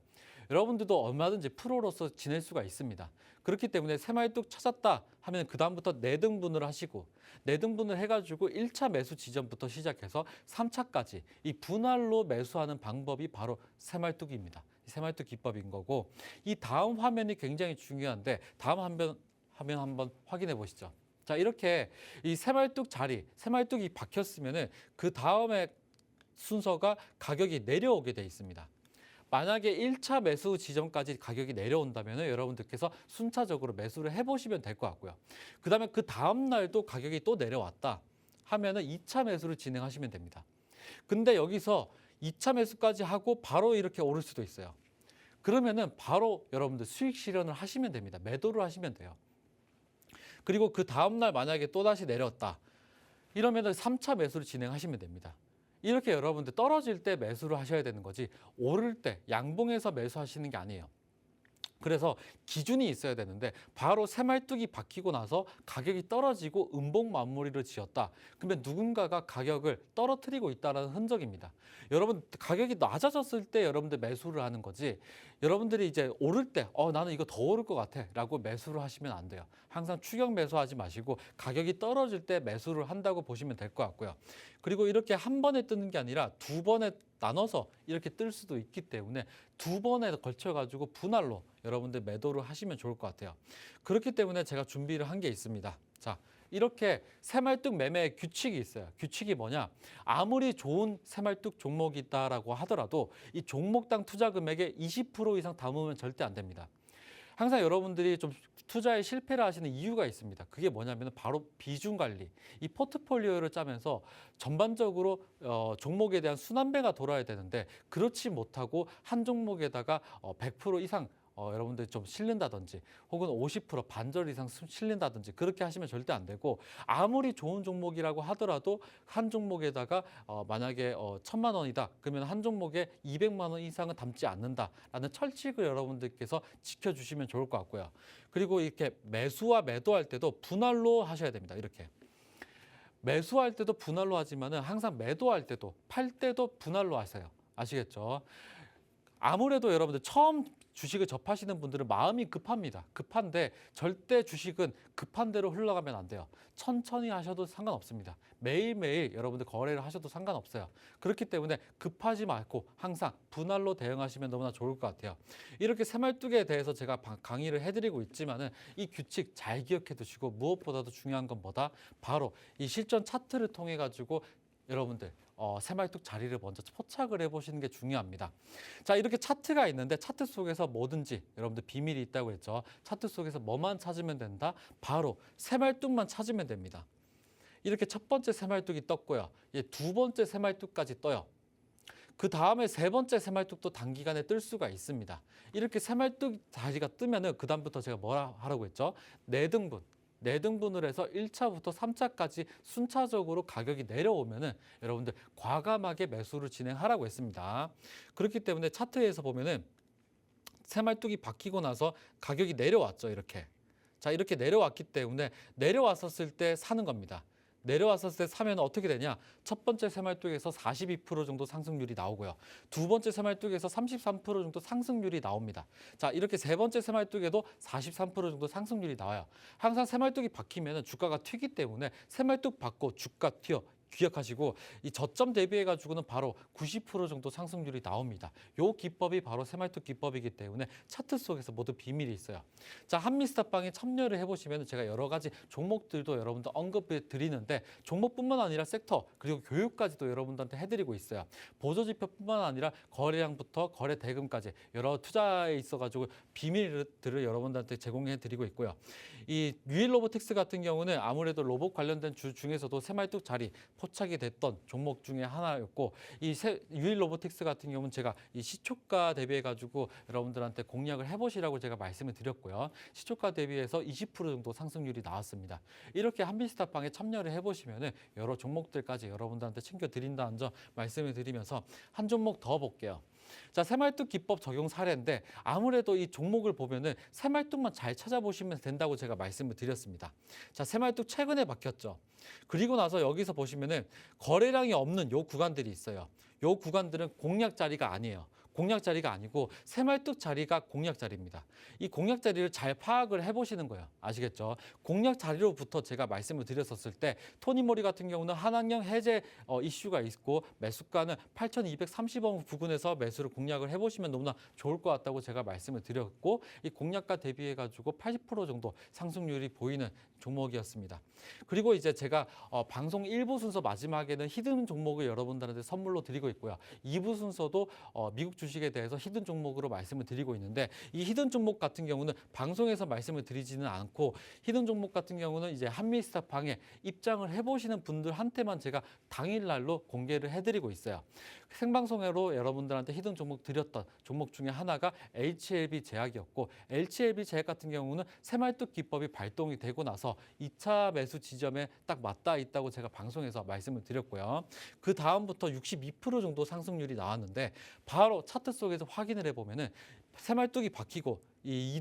여러분들도 얼마든지 프로로서 지낼 수가 있습니다. 그렇기 때문에 새말뚝 찾았다 하면 그 다음부터 4등분을 하시고 4등분을 해가지고 1차 매수 지점부터 시작해서 3차까지 이 분할로 매수하는 방법이 바로 새말뚝입니다. 새말뚝 기법인 거고, 이 다음 화면이 굉장히 중요한데 다음 화면 한번 확인해 보시죠. 자, 이렇게 이 새말뚝이 박혔으면은 그 다음에 순서가 가격이 내려오게 돼 있습니다. 만약에 1차 매수 지점까지 가격이 내려온다면 여러분들께서 순차적으로 매수를 해보시면 될 것 같고요. 그다음에 그 다음 날도 가격이 또 내려왔다 하면은 2차 매수를 진행하시면 됩니다. 근데 여기서 2차 매수까지 하고 바로 이렇게 오를 수도 있어요. 그러면은 바로 여러분들 수익 실현을 하시면 됩니다. 매도를 하시면 돼요. 그리고 그 다음 날 만약에 또다시 내렸다 이러면은 3차 매수를 진행하시면 됩니다. 이렇게 여러분들 떨어질 때 매수를 하셔야 되는 거지, 오를 때 양봉에서 매수하시는 게 아니에요. 그래서 기준이 있어야 되는데 바로 새말뚝이 박히고 나서 가격이 떨어지고 음봉 마무리를 지었다. 그러면 누군가가 가격을 떨어뜨리고 있다는 흔적입니다. 여러분, 가격이 낮아졌을 때 여러분들 매수를 하는 거지, 여러분들이 이제 오를 때 나는 이거 더 오를 것 같아 라고 매수를 하시면 안 돼요. 항상 추격 매수하지 마시고 가격이 떨어질 때 매수를 한다고 보시면 될 것 같고요. 그리고 이렇게 한 번에 뜨는 게 아니라 2번에 나눠서 이렇게 뜰 수도 있기 때문에 2번에 걸쳐가지고 분할로 여러분들 매도를 하시면 좋을 것 같아요. 그렇기 때문에 제가 준비를 한 게 있습니다. 자, 이렇게 새말뚝 매매의 규칙이 있어요. 규칙이 뭐냐? 아무리 좋은 새말뚝 종목이 있다라고 하더라도 이 종목당 투자 금액의 20% 이상 담으면 절대 안 됩니다. 항상 여러분들이 좀 투자에 실패를 하시는 이유가 있습니다. 그게 뭐냐면 바로 비중 관리. 이 포트폴리오를 짜면서 전반적으로 종목에 대한 순환배가 돌아야 되는데 그렇지 못하고 한 종목에다가 100% 이상 여러분들 좀 실린다든지 혹은 50% 반절 이상 실린다든지 그렇게 하시면 절대 안 되고, 아무리 좋은 종목이라고 하더라도 한 종목에다가 만약에 1,000만 원이다 그러면 한 종목에 200만 원 이상은 담지 않는다라는 철칙을 여러분들께서 지켜주시면 좋을 것 같고요. 그리고 이렇게 매수와 매도할 때도 분할로 하셔야 됩니다. 이렇게 매수할 때도 분할로 하지만은 항상 매도할 때도 팔 때도 분할로 하세요. 아시겠죠? 아무래도 여러분들 처음 주식을 접하시는 분들은 마음이 급합니다. 급한데 절대 주식은 급한 대로 흘러가면 안 돼요. 천천히 하셔도 상관없습니다. 매일매일 여러분들 거래를 하셔도 상관없어요. 그렇기 때문에 급하지 말고 항상 분할로 대응하시면 너무나 좋을 것 같아요. 이렇게 새말뚝에 대해서 제가 강의를 해드리고 있지만은 이 규칙 잘 기억해 두시고, 무엇보다도 중요한 건 뭐다? 바로 이 실전 차트를 통해 가지고 여러분들 새말뚝 자리를 먼저 포착을 해보시는 게 중요합니다. 자, 이렇게 차트가 있는데 차트 속에서 뭐든지 여러분들 비밀이 있다고 했죠. 차트 속에서 뭐만 찾으면 된다? 바로 새말뚝만 찾으면 됩니다. 이렇게 첫 번째 새말뚝이 떴고요. 2번째 새말뚝까지 떠요. 그 다음에 3번째 새말뚝도 단기간에 뜰 수가 있습니다. 이렇게 새말뚝 자리가 뜨면은 그 다음부터 제가 뭐라 하라고 했죠? 4등분. 4등분을 해서 1차부터 3차까지 순차적으로 가격이 내려오면은 여러분들 과감하게 매수를 진행하라고 했습니다. 그렇기 때문에 차트에서 보면은 새말뚝이 박히고 나서 가격이 내려왔죠. 이렇게. 자, 이렇게 내려왔기 때문에 내려왔었을 때 사는 겁니다. 내려왔었을 때 사면 어떻게 되냐? 첫 번째 새말뚝에서 42% 정도 상승률이 나오고요. 두 번째 새말뚝에서 33% 정도 상승률이 나옵니다. 자, 이렇게 세 번째 새말뚝에도 43% 정도 상승률이 나와요. 항상 새말뚝이 박히면 주가가 튀기 때문에 새말뚝 받고 주가 튀어. 기억하시고 이 저점 대비해 가지고는 바로 90% 정도 상승률이 나옵니다. 요 기법이 바로 새말뚝 기법이기 때문에 차트 속에서 모두 비밀이 있어요. 자, 한미스탑방에 참여를 해보시면 제가 여러 가지 종목들도 여러분들 언급해 드리는데 종목뿐만 아니라 섹터 그리고 교육까지도 여러분들한테 해드리고 있어요. 보조지표뿐만 아니라 거래량부터 거래 대금까지 여러 투자에 있어가지고 비밀들을 여러분들한테 제공해 드리고 있고요. 이 유일로보틱스 같은 경우는 아무래도 로봇 관련된 주 중에서도 새말뚝 자리 포착이 됐던 종목 중에 하나였고 이 유일로보틱스 같은 경우는 제가 이 시초가 대비해 가지고 여러분들한테 공략을 해보시라고 제가 말씀을 드렸고요. 시초가 대비해서 20% 정도 상승률이 나왔습니다. 이렇게 한미스탑방에 참여를 해보시면 여러 종목들까지 여러분들한테 챙겨드린다는 점 말씀을 드리면서 한 종목 더 볼게요. 자, 새말뚝 기법 적용 사례인데 아무래도 이 종목을 보면은 새말뚝만 잘 찾아보시면 된다고 제가 말씀을 드렸습니다. 자, 새말뚝 최근에 박혔죠. 그리고 나서 여기서 보시면은 거래량이 없는 요 구간들이 있어요. 요 구간들은 공략 자리가 아니에요. 공략 자리가 아니고 새말뚝 자리가 공략 자리입니다. 이 공략 자리를 잘 파악을 해보시는 거예요. 아시겠죠? 공략 자리로부터 제가 말씀을 드렸었을 때 토니모리 같은 경우는 한학령 해제 이슈가 있고 매수가는 8,230원 부근에서 매수를 공략을 해보시면 너무나 좋을 것 같다고 제가 말씀을 드렸고 이 공략가 대비해가지고 80% 정도 상승률이 보이는 종목이었습니다. 그리고 이제 제가 방송 1부 순서 마지막에는 히든 종목을 여러분들한테 선물로 드리고 있고요. 2부 순서도 미국 주식에 대해서 히든 종목으로 말씀을 드리고 있는데 이 히든 종목 같은 경우는 방송에서 말씀을 드리지는 않고 히든 종목 같은 경우는 이제 한미스탑방에 입장을 해보시는 분들한테만 제가 당일날로 공개를 해드리고 있어요. 생방송으로 여러분들한테 히든 종목 드렸던 종목 중에 하나가 HLB 제약이었고 HLB 제약 같은 경우는 새말뚝 기법이 발동이 되고 나서 2차 매수 지점에 딱 맞닿아 있다고 제가 방송에서 말씀을 드렸고요. 그 다음부터 62% 정도 상승률이 나왔는데 바로 차트 속에서 확인을 해보면은 새말뚝이 박히고 이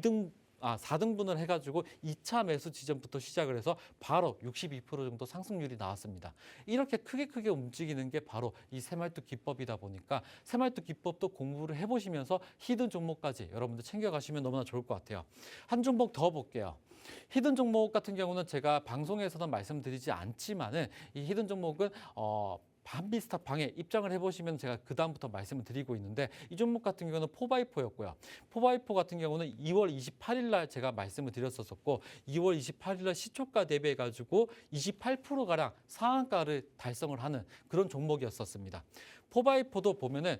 4등분을 해가지고 2차 매수 지점부터 시작을 해서 바로 62% 정도 상승률이 나왔습니다. 이렇게 크게 움직이는 게 바로 이 새말뚝 기법이다 보니까 새말뚝 기법도 공부를 해보시면서 히든 종목까지 여러분들 챙겨가시면 너무나 좋을 것 같아요. 한 종목 더 볼게요. 히든 종목 같은 경우는 제가 방송에서는 말씀드리지 않지만은 이 히든 종목은 한미스탑방에 입장을 해보시면 제가 그 다음부터 말씀을 드리고 있는데 이 종목 같은 경우는 포바이포였고요. 포바이포 같은 경우는 2월 28일 날 제가 말씀을 드렸었고 2월 28일 날 시초가 대비해가지고 28%가량 상한가를 달성을 하는 그런 종목이었었습니다. 포바이포도 보면은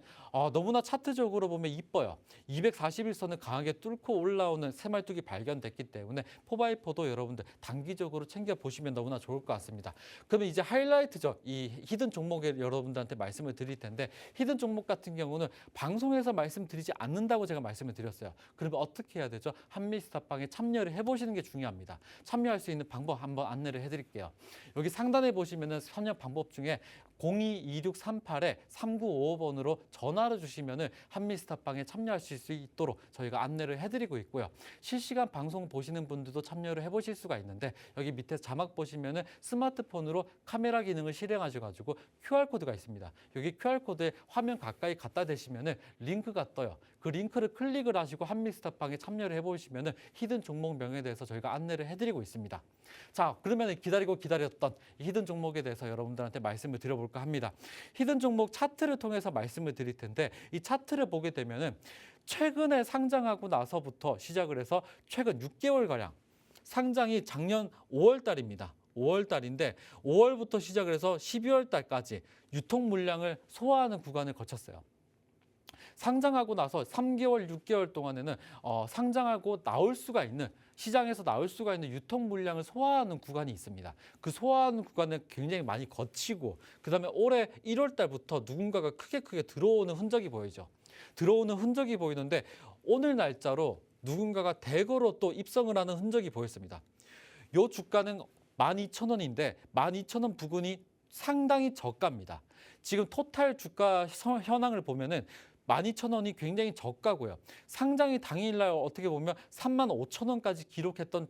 너무나 차트적으로 보면 이뻐요. 241선을 강하게 뚫고 올라오는 새말뚝이 발견됐기 때문에 포바이포도 여러분들 단기적으로 챙겨보시면 너무나 좋을 것 같습니다. 그러면 이제 하이라이트죠. 이 히든 종목에 여러분들한테 말씀을 드릴 텐데 히든 종목 같은 경우는 방송에서 말씀드리지 않는다고 제가 말씀을 드렸어요. 그러면 어떻게 해야 되죠? 한미스탑방에 참여를 해보시는 게 중요합니다. 참여할 수 있는 방법 한번 안내를 해드릴게요. 여기 상단에 보시면은 참여 방법 중에 02-2638-3955번으로 전화를 주시면은 한미스탑방에 참여하실 수 있도록 저희가 안내를 해드리고 있고요. 실시간 방송 보시는 분들도 참여를 해보실 수가 있는데 여기 밑에 자막 보시면은 스마트폰으로 카메라 기능을 실행하셔가지고 QR코드가 있습니다. 여기 QR코드에 화면 가까이 갖다 대시면은 링크가 떠요. 그 링크를 클릭을 하시고 한미스탑방에 참여를 해보시면은 히든 종목명에 대해서 저희가 안내를 해드리고 있습니다. 자, 그러면 기다렸던 이 히든 종목에 대해서 여러분들한테 말씀을 드려볼까 합니다. 히든 종목 차트를 통해서 말씀을 드릴 텐데 이 차트를 보게 되면은 최근에 상장하고 나서부터 시작을 해서 최근 6개월가량 상장이 작년 5월 달입니다. 5월 달인데 5월부터 시작을 해서 12월 달까지 유통 물량을 소화하는 구간을 거쳤어요. 상장하고 나서 3개월, 6개월 동안에는 상장하고 나올 수가 있는 시장에서 나올 수가 있는 유통 물량을 소화하는 구간이 있습니다. 그 소화하는 구간을 굉장히 많이 거치고 그다음에 올해 1월 달부터 누군가가 크게 들어오는 흔적이 보이죠. 들어오는 흔적이 보이는데 오늘 날짜로 누군가가 대거로 또 입성을 하는 흔적이 보였습니다. 요 주가는 12,000원인데 12,000원 부근이 상당히 저가입니다. 지금 토탈 주가 현황을 보면은 12,000원이 굉장히 저가고요. 상장이 당일날 어떻게 보면 35,000원까지 기록했던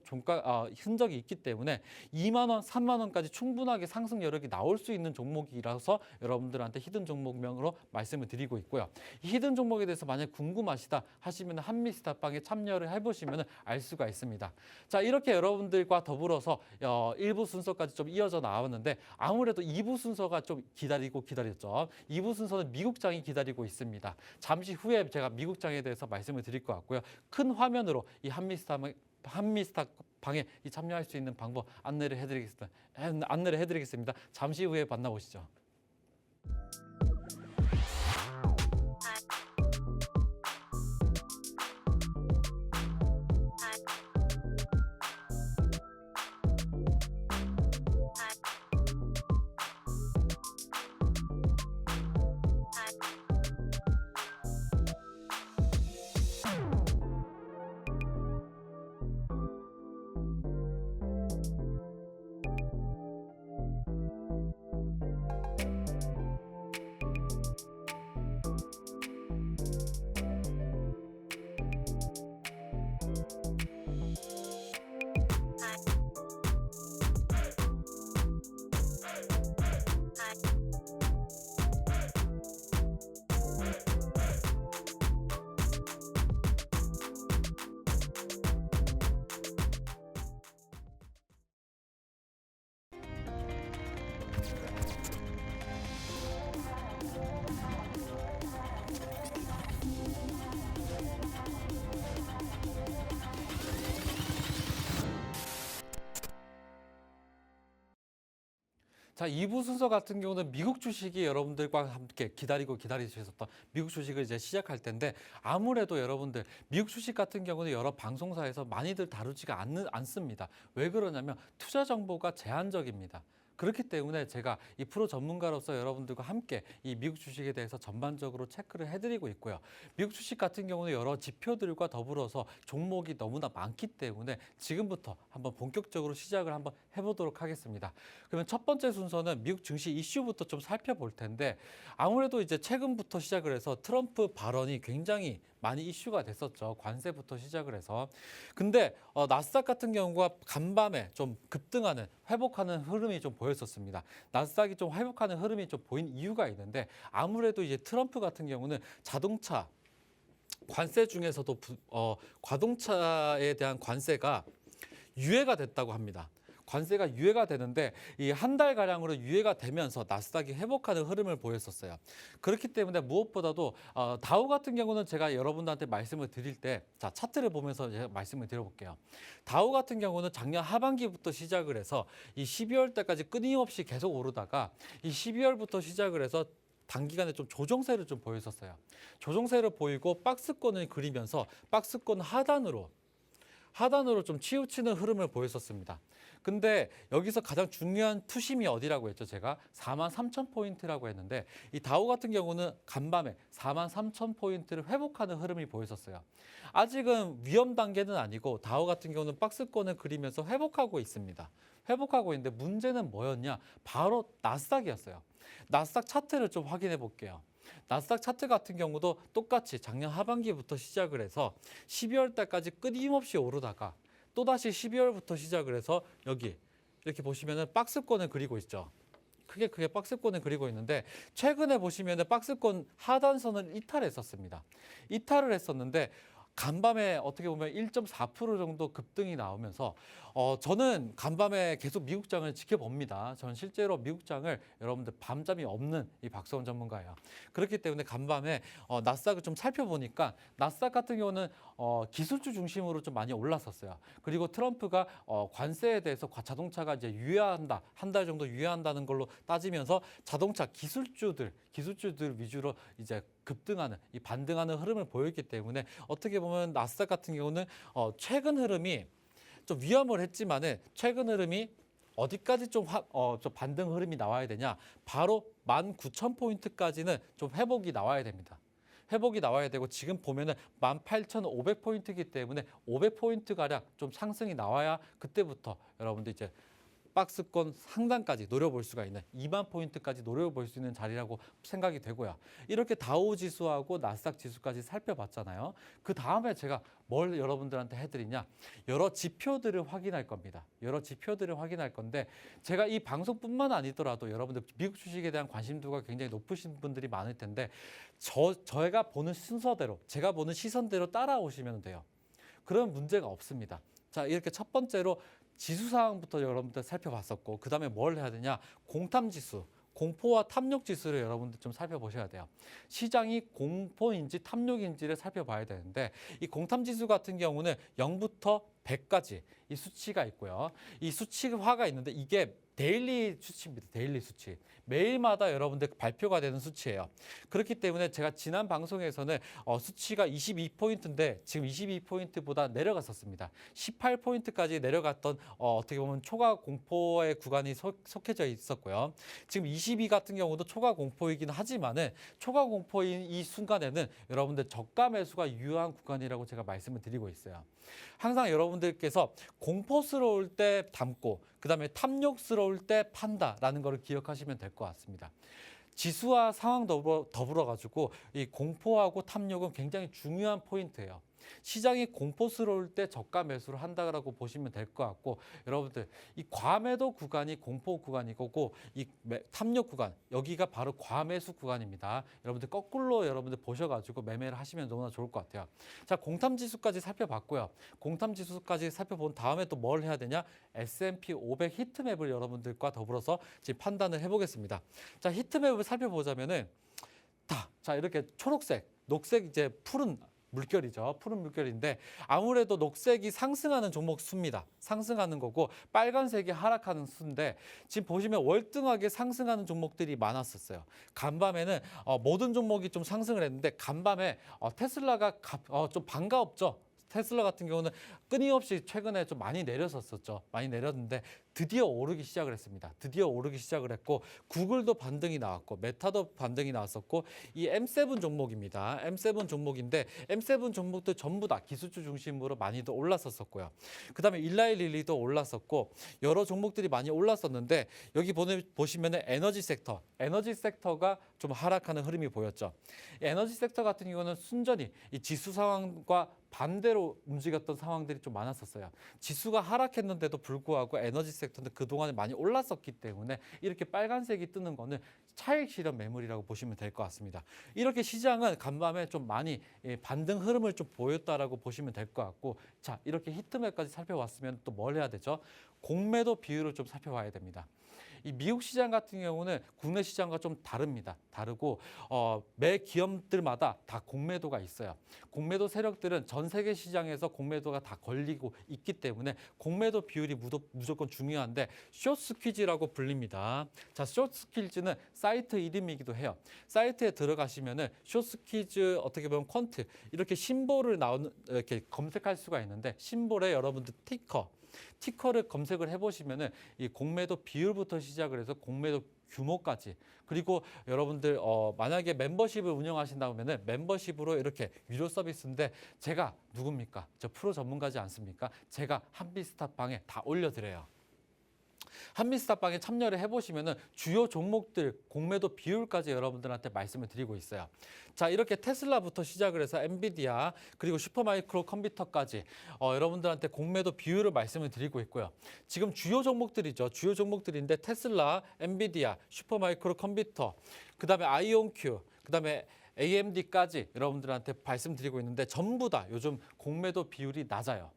흔적이 있기 때문에 2만 원, 3만 원까지 충분하게 상승 여력이 나올 수 있는 종목이라서 여러분들한테 히든 종목명으로 말씀을 드리고 있고요. 이 히든 종목에 대해서 만약 궁금하시다 하시면 한미스타방에 참여를 해보시면 알 수가 있습니다. 자, 이렇게 여러분들과 더불어서 1부 순서까지 좀 이어져 나왔는데 아무래도 2부 순서가 좀 기다렸죠. 2부 순서는 미국장이 기다리고 있습니다. 잠시 후에 제가 미국장에 대해서 말씀을 드릴 것 같고요. 큰 화면으로 이 한미스타방에 참여할 수 있는 방법 안내를 해드리겠습니다. 잠시 후에 만나보시죠. 자, 2부 순서 같은 경우는 미국 주식이 여러분들과 함께 기다리셨던 미국 주식을 이제 시작할 텐데 아무래도 여러분들 미국 주식 같은 경우는 여러 방송사에서 많이들 다루지가 않습니다. 왜 그러냐면 투자 정보가 제한적입니다. 그렇기 때문에 제가 이 프로 전문가로서 여러분들과 함께 이 미국 주식에 대해서 전반적으로 체크를 해드리고 있고요. 미국 주식 같은 경우는 여러 지표들과 더불어서 종목이 너무나 많기 때문에 지금부터 한번 본격적으로 시작을 한번 해보도록 하겠습니다. 그러면 첫 번째 순서는 미국 증시 이슈부터 좀 살펴볼 텐데 아무래도 이제 최근부터 시작을 해서 트럼프 발언이 굉장히 많이 이슈가 됐었죠. 관세부터 시작을 해서. 근데 나스닥 같은 경우가 간밤에 좀 급등하는 회복하는 흐름이 좀 보였었습니다. 나스닥이 좀 회복하는 흐름이 좀 보인 이유가 있는데 아무래도 이제 트럼프 같은 경우는 자동차 관세 중에서도 자동차에 대한 관세가 유예가 됐다고 합니다. 관세가 유예가 되는데 이 한 달 가량으로 유예가 되면서 나스닥이 회복하는 흐름을 보였었어요. 그렇기 때문에 무엇보다도 다우 같은 경우는 제가 여러분들한테 말씀을 드릴 때 자, 차트를 보면서 제가 말씀을 드려볼게요. 다우 같은 경우는 작년 하반기부터 시작을 해서 이 12월 달까지 끊임없이 계속 오르다가 이 12월부터 시작을 해서 단기간에 좀 조정세를 좀 보였었어요. 조정세를 보이고 박스권을 그리면서 박스권 하단으로 좀 치우치는 흐름을 보였었습니다. 근데 여기서 가장 중요한 투심이 어디라고 했죠? 제가 43,000포인트라고 했는데 이 다우 같은 경우는 간밤에 43,000포인트를 회복하는 흐름이 보였었어요. 아직은 위험 단계는 아니고 다우 같은 경우는 박스권을 그리면서 회복하고 있습니다. 회복하고 있는데 문제는 뭐였냐? 바로 나스닥이었어요. 나스닥 차트를 좀 확인해 볼게요. 나스닥 차트 같은 경우도 똑같이 작년 하반기부터 시작을 해서 12월 달까지 끊임없이 오르다가 또다시 12월부터 시작을 해서 여기 이렇게 보시면은 박스권을 그리고 있죠. 크게 박스권을 그리고 있는데 최근에 보시면은 박스권 하단선을 이탈했었습니다. 이탈을 했었는데 간밤에 어떻게 보면 1.4% 정도 급등이 나오면서 저는 간밤에 계속 미국장을 지켜봅니다. 저는 실제로 미국장을 여러분들 밤잠이 없는 이 박서원 전문가예요. 그렇기 때문에 간밤에 나스닥을 좀 살펴보니까 나스닥 같은 경우는 기술주 중심으로 좀 많이 올랐었어요. 그리고 트럼프가 관세에 대해서 자동차가 이제 유예한다, 한 달 정도 유예한다는 걸로 따지면서 자동차 기술주들 위주로 이제 급등하는 이 반등하는 흐름을 보였기 때문에 어떻게 보면 나스닥 같은 경우는 최근 흐름이 좀 위험을 했지만은 최근 흐름이 어디까지 좀 반등 흐름이 나와야 되냐? 바로 19,000포인트까지는 좀 회복이 나와야 됩니다. 회복이 나와야 되고 지금 보면은 18,500포인트이기 때문에 500포인트 가량 좀 상승이 나와야 그때부터 여러분들 이제 박스권 상단까지 노려볼 수가 있는 2만 포인트까지 노려볼 수 있는 자리라고 생각이 되고요. 이렇게 다우 지수하고 나스닥 지수까지 살펴봤잖아요. 그 다음에 제가 뭘 여러분들한테 해드리냐, 여러 지표들을 확인할 겁니다. 여러 지표들을 확인할 건데 제가 이 방송뿐만 아니더라도 여러분들 미국 주식에 대한 관심도가 굉장히 높으신 분들이 많을 텐데 저희가 보는 순서대로, 제가 보는 시선대로 따라오시면 돼요. 그런 문제가 없습니다. 자, 이렇게 첫 번째로 지수 상황부터 여러분들 살펴봤었고, 그 다음에 뭘 해야 되냐, 공탐지수, 공포와 탐욕 지수를 여러분들 좀 살펴보셔야 돼요. 시장이 공포인지 탐욕인지를 살펴봐야 되는데, 이 공탐지수 같은 경우는 0부터 100까지 이 수치가 있고요. 이 수치화가 있는데 이게 데일리 수치입니다. 데일리 수치. 매일마다 여러분들 발표가 되는 수치예요. 그렇기 때문에 제가 지난 방송에서는 수치가 22포인트인데 지금 22포인트보다 내려갔었습니다. 18포인트까지 내려갔던 어떻게 보면 초과 공포의 구간이 속해져 있었고요. 지금 22 같은 경우도 초과 공포이긴 하지만은 초과 공포인 이 순간에는 여러분들 저가 매수가 유효한 구간이라고 제가 말씀을 드리고 있어요. 항상 여러분들께서 공포스러울 때 담고 그다음에 탐욕스러울 때 판다라는 것을 기억하시면 될 것 같습니다. 지수와 상황 더불어 가지고 이 공포하고 탐욕은 굉장히 중요한 포인트예요. 시장이 공포스러울 때 저가 매수를 한다고 보시면 될 것 같고, 여러분들 이 과매도 구간이 공포 구간이고 이 탐욕 구간, 여기가 바로 과매수 구간입니다. 여러분들 거꾸로 여러분들 보셔가지고 매매를 하시면 너무나 좋을 것 같아요. 자, 공탐지수까지 살펴봤고요. 공탐지수까지 살펴본 다음에 또 뭘 해야 되냐? S&P 500 히트맵을 여러분들과 더불어서 지금 판단을 해보겠습니다. 자, 히트맵을 살펴보자면은 자, 이렇게 초록색, 녹색, 이제 푸른 물결이죠. 푸른 물결인데 아무래도 녹색이 상승하는 종목 수입니다. 상승하는 거고 빨간색이 하락하는 수인데 지금 보시면 월등하게 상승하는 종목들이 많았었어요. 간밤에는 모든 종목이 좀 상승을 했는데 간밤에 테슬라가 좀 반가웠죠. 테슬라 같은 경우는 끊임없이 최근에 좀 많이 내렸었죠. 많이 내렸는데 드디어 오르기 시작을 했습니다. 드디어 오르기 시작을 했고 구글도 반등이 나왔고 메타도 반등이 나왔었고 이 M7 종목입니다. M7 종목인데 M7 종목도 전부 다 기술주 중심으로 많이도 올랐었고요. 그다음에 일라이 릴리도 올랐었고 여러 종목들이 많이 올랐었는데 여기 보시면 에너지 섹터가 좀 하락하는 흐름이 보였죠. 에너지 섹터 같은 경우는 순전히 이 지수 상황과 반대로 움직였던 상황들이 좀 많았었어요. 지수가 하락했는데도 불구하고 에너지 섹터는 그동안에 많이 올랐었기 때문에 이렇게 빨간색이 뜨는 거는 차익 실현 매물이라고 보시면 될 것 같습니다. 이렇게 시장은 간밤에 좀 많이 반등 흐름을 좀 보였다라고 보시면 될 것 같고, 자, 이렇게 히트맵까지 살펴봤으면 또 뭘 해야 되죠? 공매도 비율을 좀 살펴봐야 됩니다. 이 미국 시장 같은 경우는 국내 시장과 좀 다릅니다. 다르고 매 기업들마다 다 공매도가 있어요. 공매도 세력들은 전 세계 시장에서 공매도가 다 걸리고 있기 때문에 공매도 비율이 무조건 중요한데 숏스퀴즈라고 불립니다. 자, 숏스퀴즈는 사이트 이름이기도 해요. 사이트에 들어가시면은 숏스퀴즈 어떻게 보면 퀀트 이렇게 심볼을 이렇게 검색할 수가 있는데 심볼에 여러분들 티커를 검색을 해보시면은 이 공매도 비율부터 시작을 해서 공매도 규모까지, 그리고 여러분들 만약에 멤버십을 운영하신다면은 멤버십으로 이렇게 유료 서비스인데 제가 누굽니까? 저 프로 전문가지 않습니까? 제가 한빛스타방에 다 올려드려요. 한빛스타방에 참여를 해보시면은 주요 종목들 공매도 비율까지 여러분들한테 말씀을 드리고 있어요. 자, 이렇게 테슬라부터 시작을 해서 엔비디아 그리고 슈퍼마이크로 컴퓨터까지 여러분들한테 공매도 비율을 말씀을 드리고 있고요. 지금 주요 종목들이죠. 주요 종목들인데 테슬라, 엔비디아, 슈퍼마이크로 컴퓨터, 그다음에 아이온큐, 그다음에 AMD까지 여러분들한테 말씀드리고 있는데 전부 다 요즘 공매도 비율이 낮아요.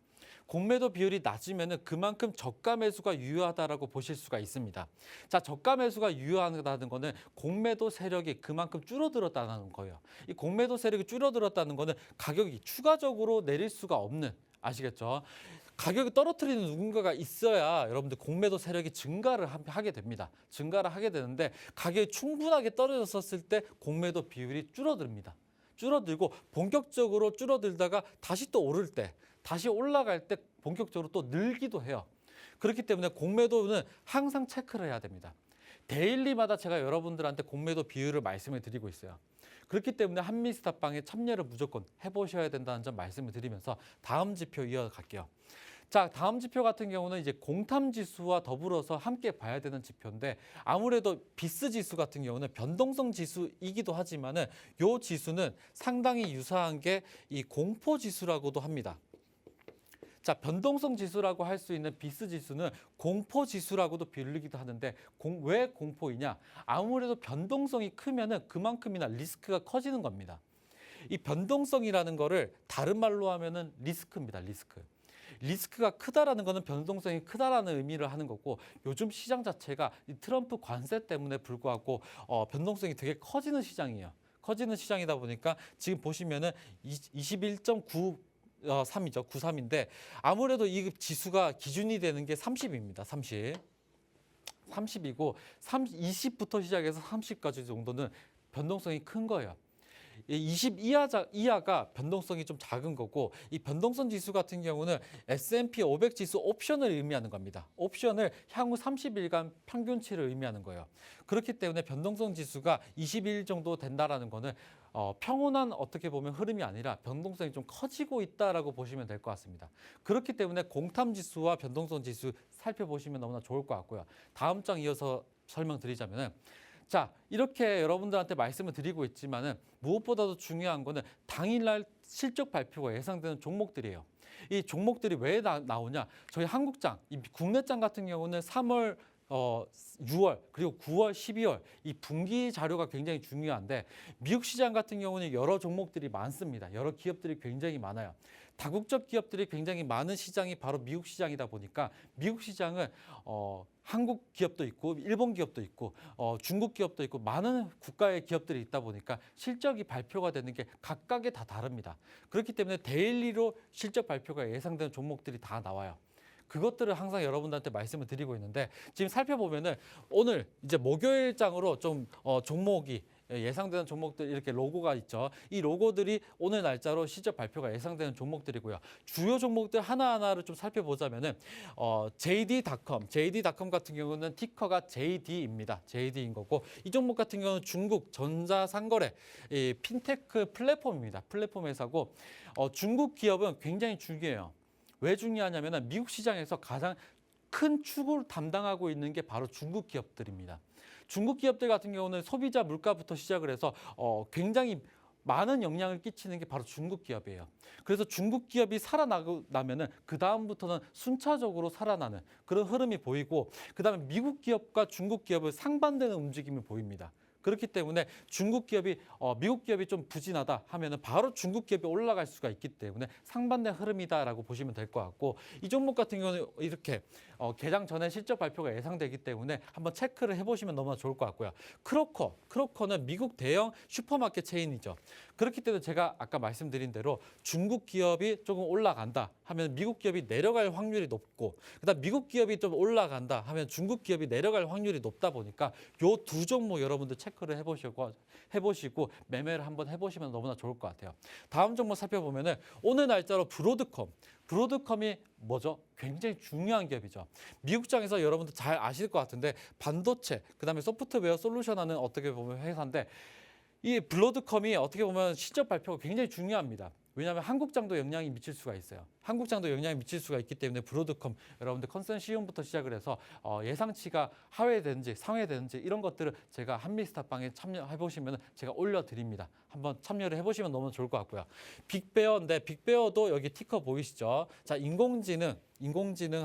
공매도 비율이 낮으면 그만큼 저가 매수가 유효하다라고 보실 수가 있습니다. 자, 저가 매수가 유효하다는 거는 공매도 세력이 그만큼 줄어들었다는 거예요. 이 공매도 세력이 줄어들었다는 거는 가격이 추가적으로 내릴 수가 없는, 아시겠죠? 가격이 떨어뜨리는 누군가가 있어야 여러분들 공매도 세력이 증가를 하게 됩니다. 증가를 하게 되는데 가격이 충분하게 떨어졌을 때 공매도 비율이 줄어듭니다. 줄어들고 본격적으로 줄어들다가 다시 또 오를 때, 다시 올라갈 때 본격적으로 또 늘기도 해요. 그렇기 때문에 공매도는 항상 체크를 해야 됩니다. 데일리마다 제가 여러분들한테 공매도 비율을 말씀을 드리고 있어요. 그렇기 때문에 한미스타방에 참여를 무조건 해보셔야 된다는 점 말씀을 드리면서 다음 지표 이어갈게요. 자, 다음 지표 같은 경우는 이제 공탐 지수와 더불어서 함께 봐야 되는 지표인데 아무래도 비스 지수 같은 경우는 변동성 지수이기도 하지만은 요 지수는 상당히 유사한 게 이 공포 지수라고도 합니다. 자, 변동성 지수라고 할 수 있는 비스 지수는 공포 지수라고도 불리기도 하는데 왜 공포이냐? 아무래도 변동성이 크면은 그만큼이나 리스크가 커지는 겁니다. 이 변동성이라는 거를 다른 말로 하면은 리스크입니다. 리스크가 크다라는 거는 변동성이 크다라는 의미를 하는 거고 요즘 시장 자체가 이 트럼프 관세 때문에 불구하고 변동성이 되게 커지는 시장이에요. 커지는 시장이다 보니까 지금 보시면은 21.9 3이죠. 93인데 아무래도 이 지수가 기준이 되는 게 30입니다. 30이고 20부터 시작해서 30까지 정도는 변동성이 큰 거예요. 20 이하가 변동성이 좀 작은 거고 이 변동성 지수 같은 경우는 S&P 500 지수 옵션을 의미하는 겁니다. 옵션을 향후 30일간 평균치를 의미하는 거예요. 그렇기 때문에 변동성 지수가 21 정도 된다라는 거는 평온한 어떻게 보면 흐름이 아니라 변동성이 좀 커지고 있다라고 보시면 될 것 같습니다. 그렇기 때문에 공탐 지수와 변동성 지수 살펴보시면 너무나 좋을 것 같고요. 다음 장 이어서 설명드리자면은 자, 이렇게 여러분들한테 말씀을 드리고 있지만은 무엇보다도 중요한 거는 당일날 실적 발표가 예상되는 종목들이에요. 이 종목들이 왜 나오냐? 저희 한국장, 이 국내장 같은 경우는 3월 6월 그리고 9월, 12월 이 분기 자료가 굉장히 중요한데 미국 시장 같은 경우는 여러 종목들이 많습니다. 여러 기업들이 굉장히 많아요. 다국적 기업들이 굉장히 많은 시장이 바로 미국 시장이다 보니까 미국 시장은 한국 기업도 있고 일본 기업도 있고 중국 기업도 있고 많은 국가의 기업들이 있다 보니까 실적이 발표가 되는 게 각각에 다 다릅니다. 그렇기 때문에 데일리로 실적 발표가 예상되는 종목들이 다 나와요. 그것들을 항상 여러분들한테 말씀을 드리고 있는데 지금 살펴보면은 오늘 이제 목요일장으로 좀 종목이 예상되는 종목들 이렇게 로고가 있죠. 이 로고들이 오늘 날짜로 실적 발표가 예상되는 종목들이고요. 주요 종목들 하나하나를 좀 살펴보자면은 JD.com 같은 경우는 티커가 JD입니다. JD인 거고 이 종목 같은 경우는 중국 전자상거래 핀테크 플랫폼입니다. 플랫폼 회사고 중국 기업은 굉장히 중요해요. 왜 중요하냐면 미국 시장에서 가장 큰 축을 담당하고 있는 게 바로 중국 기업들입니다. 중국 기업들 같은 경우는 소비자 물가부터 시작을 해서 굉장히 많은 영향을 끼치는 게 바로 중국 기업이에요. 그래서 중국 기업이 살아나면은 그 다음부터는 순차적으로 살아나는 그런 흐름이 보이고 그다음에 미국 기업과 중국 기업을 상반되는 움직임이 보입니다. 그렇기 때문에 중국 기업이 미국 기업이 좀 부진하다 하면은 바로 중국 기업이 올라갈 수가 있기 때문에 상반된 흐름이다라고 보시면 될 것 같고 이 종목 같은 경우는 이렇게 개장 전에 실적 발표가 예상되기 때문에 한번 체크를 해보시면 너무나 좋을 것 같고요. 크로커는 미국 대형 슈퍼마켓 체인이죠. 그렇기 때문에 제가 아까 말씀드린 대로 중국 기업이 조금 올라간다 하면 미국 기업이 내려갈 확률이 높고 그다음 미국 기업이 좀 올라간다 하면 중국 기업이 내려갈 확률이 높다 보니까 요 두 종목 여러분들 체크를 해보시고 매매를 한번 해보시면 너무나 좋을 것 같아요. 다음 종목 살펴보면은 오늘 날짜로 브로드컴이 뭐죠? 굉장히 중요한 기업이죠. 미국장에서 여러분들 잘 아실 것 같은데 반도체, 그다음에 소프트웨어 솔루션 하는 어떻게 보면 회사인데 이 브로드컴이 어떻게 보면 실적 발표가 굉장히 중요합니다. 왜냐하면 한국장도 영향이 미칠 수가 있어요. 한국장도 영향이 미칠 수가 있기 때문에 브로드컴 여러분들 컨센시움부터 시작을 해서 예상치가 하회되는지 상회되는지 이런 것들을 제가 한미스타방에 참여해 보시면 제가 올려드립니다. 한번 참여를 해보시면 너무 좋을 것 같고요. 빅베어인데 빅베어도 여기 티커 보이시죠? 자, 인공지능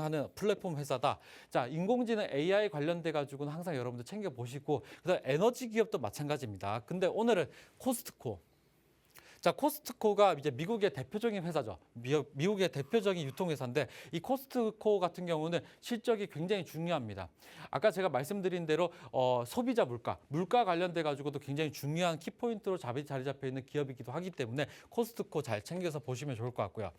하는 플랫폼 회사다. 자, 인공지능 AI 관련돼 가지고는 항상 여러분들 챙겨 보시고 그다음 에너지 기업도 마찬가지입니다. 근데 오늘은 코스트코. 자, 코스트코가 이제 미국의 대표적인 회사죠. 미국의 대표적인 유통회사인데 이 코스트코 같은 경우는 실적이 굉장히 중요합니다. 아까 제가 말씀드린 대로 소비자 물가 관련돼 가지고도 굉장히 중요한 키포인트로 자리 잡혀 있는 기업이기도 하기 때문에 코스트코 잘 챙겨서 보시면 좋을 것 같고요.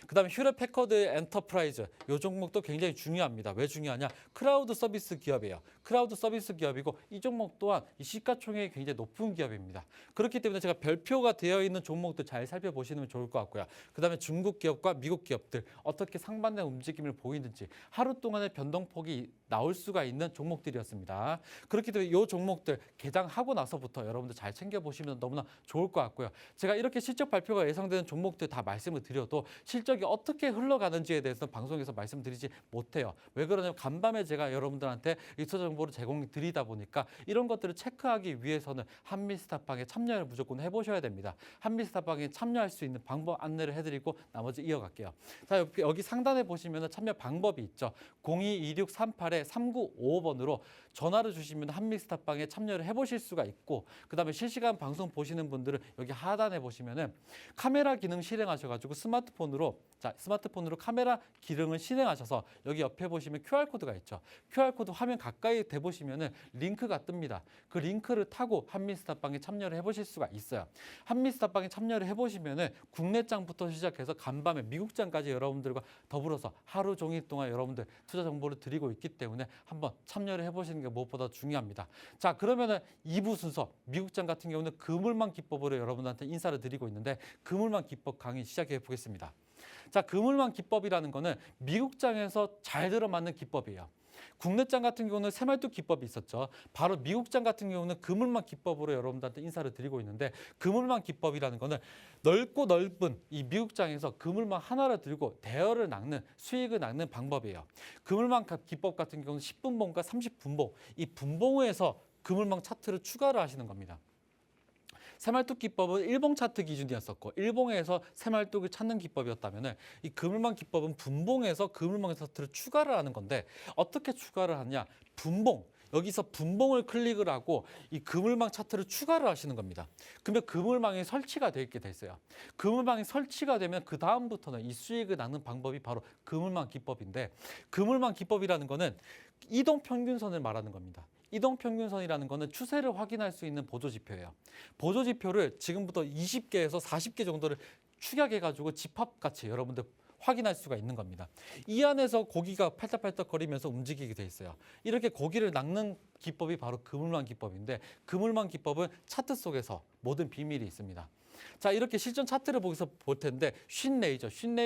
그다음에 휴렛 패커드 엔터프라이즈 이 종목도 굉장히 중요합니다. 왜 중요하냐? 클라우드 서비스 기업이에요. 클라우드 서비스 기업이고 이 종목 또한 이 시가총액이 굉장히 높은 기업입니다. 그렇기 때문에 제가 별표가 되어 있는 종목들 잘 살펴보시면 좋을 것 같고요. 그다음에 중국 기업과 미국 기업들 어떻게 상반된 움직임을 보이는지 하루 동안의 변동폭이 나올 수가 있는 종목들이었습니다. 그렇기 때문에 이 종목들 개장하고 나서부터 여러분들 잘 챙겨보시면 너무나 좋을 것 같고요. 제가 이렇게 실적 발표가 예상되는 종목들 다 말씀을 드려도 실적이 어떻게 흘러가는지에 대해서는 방송에서 말씀드리지 못해요. 왜 그러냐면 간밤에 제가 여러분들한테 이 투자 정보를 제공드리다 보니까 이런 것들을 체크하기 위해서는 한미스탑방에 참여를 무조건 해보셔야 됩니다. 한미스탑방에 참여할 수 있는 방법 안내를 해드리고 나머지 이어갈게요. 자, 여기 상단에 보시면 참여 방법이 있죠. 022638-3955번으로 전화를 주시면 한미스탑방에 참여를 해보실 수가 있고, 그다음에 실시간 방송 보시는 분들은 여기 하단에 보시면은 카메라 기능 실행하셔가지고 스마트폰으로 카메라 기능을 실행하셔서 여기 옆에 보시면 QR코드가 있죠. QR코드 화면 가까이 대보시면은 링크가 뜹니다. 그 링크를 타고 한미스탑방에 참여를 해보실 수가 있어요. 한미스탑방에 참여를 해보시면은 국내장부터 시작해서 간밤에 미국장까지 여러분들과 더불어서 하루 종일 동안 여러분들 투자 정보를 드리고 있기 때문에 한번 참여를 해보시는 게 무엇보다 중요합니다. 자, 그러면은 2부 순서 미국장 같은 경우는 그물망 기법으로 여러분한테 인사를 드리고 있는데 그물망 기법 강의 시작해 보겠습니다. 자, 그물망 기법이라는 거는 미국장에서 잘 들어맞는 기법이에요. 국내장 같은 경우는 새말뚝 기법이 있었죠. 바로 미국장 같은 경우는 그물망 기법으로 여러분들한테 인사를 드리고 있는데, 그물망 기법이라는 거는 넓고 넓은 이 미국장에서 그물망 하나를 들고 대여를 낚는, 수익을 낚는 방법이에요. 그물망 기법 같은 경우는 10분봉과 30분봉, 이 분봉에서 그물망 차트를 추가를 하시는 겁니다. 새말뚝 기법은 일봉 차트 기준이었었고 일봉에서 새말뚝을 찾는 기법이었다면 이 그물망 기법은 분봉에서 그물망 차트를 추가를 하는 건데, 어떻게 추가를 하냐? 분봉. 여기서 분봉을 클릭을 하고 이 그물망 차트를 추가를 하시는 겁니다. 그러면 그물망이 설치가 되어 있게 됐어요. 그물망이 설치가 되면 그 다음부터는 이 수익을 낳는 방법이 바로 그물망 기법인데, 그물망 기법이라는 거는 이동 평균선을 말하는 겁니다. 이동 평균선이라는 거는 추세를 확인할 수 있는 보조지표예요. 보조지표를 지금부터 20개에서 40개 정도를 축약해가지고 집합같이 여러분들 확인할 수가 있는 겁니다. 이 안에서 고기가 팔딱팔딱 거리면서 움직이게 돼 있어요. 이렇게 고기를 낚는 기법이 바로 그물망 기법인데, 그물망 기법은 차트 속에서 모든 비밀이 있습니다. 자, 이렇게 실전 차트를 보기서 볼 텐데, 쉰레이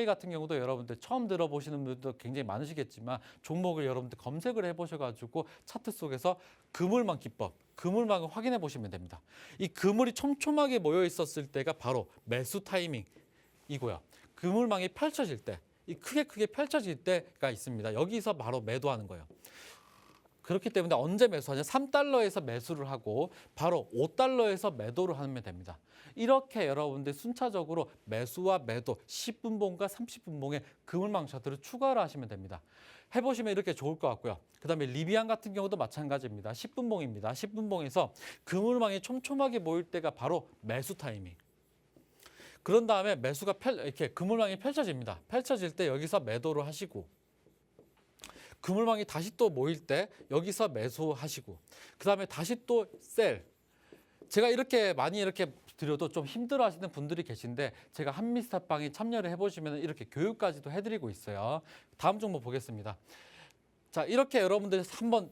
같은 경우도 여러분들 처음 들어보시는 분들도 굉장히 많으시겠지만 종목을 여러분들 검색을 해보셔가지고 차트 속에서 그물망 기법, 그물망을 확인해 보시면 됩니다. 이 그물이 촘촘하게 모여 있었을 때가 바로 매수 타이밍이고요. 그물망이 펼쳐질 때, 이 크게 펼쳐질 때가 있습니다. 여기서 바로 매도하는 거예요. 그렇기 때문에 언제 매수하냐? 3달러에서 매수를 하고 바로 5달러에서 매도를 하면 됩니다. 이렇게 여러분들 순차적으로 매수와 매도 10분봉과 30분봉의 그물망 차트를 추가를 하시면 됩니다. 해보시면 이렇게 좋을 것 같고요. 그 다음에 리비안 같은 경우도 마찬가지입니다. 10분봉입니다. 10분봉에서 그물망이 촘촘하게 모일 때가 바로 매수 타이밍. 그런 다음에 매수가 이렇게 그물망이 펼쳐집니다. 펼쳐질 때 여기서 매도를 하시고, 그물망이 다시 또 모일 때 여기서 매수하시고, 그 다음에 다시 또 셀. 제가 이렇게 많이 이렇게 드려도 좀 힘들어하시는 분들이 계신데, 제가 한미스탑방에 참여를 해보시면 이렇게 교육까지도 해드리고 있어요. 다음 종목 보겠습니다. 자, 이렇게 여러분들 한번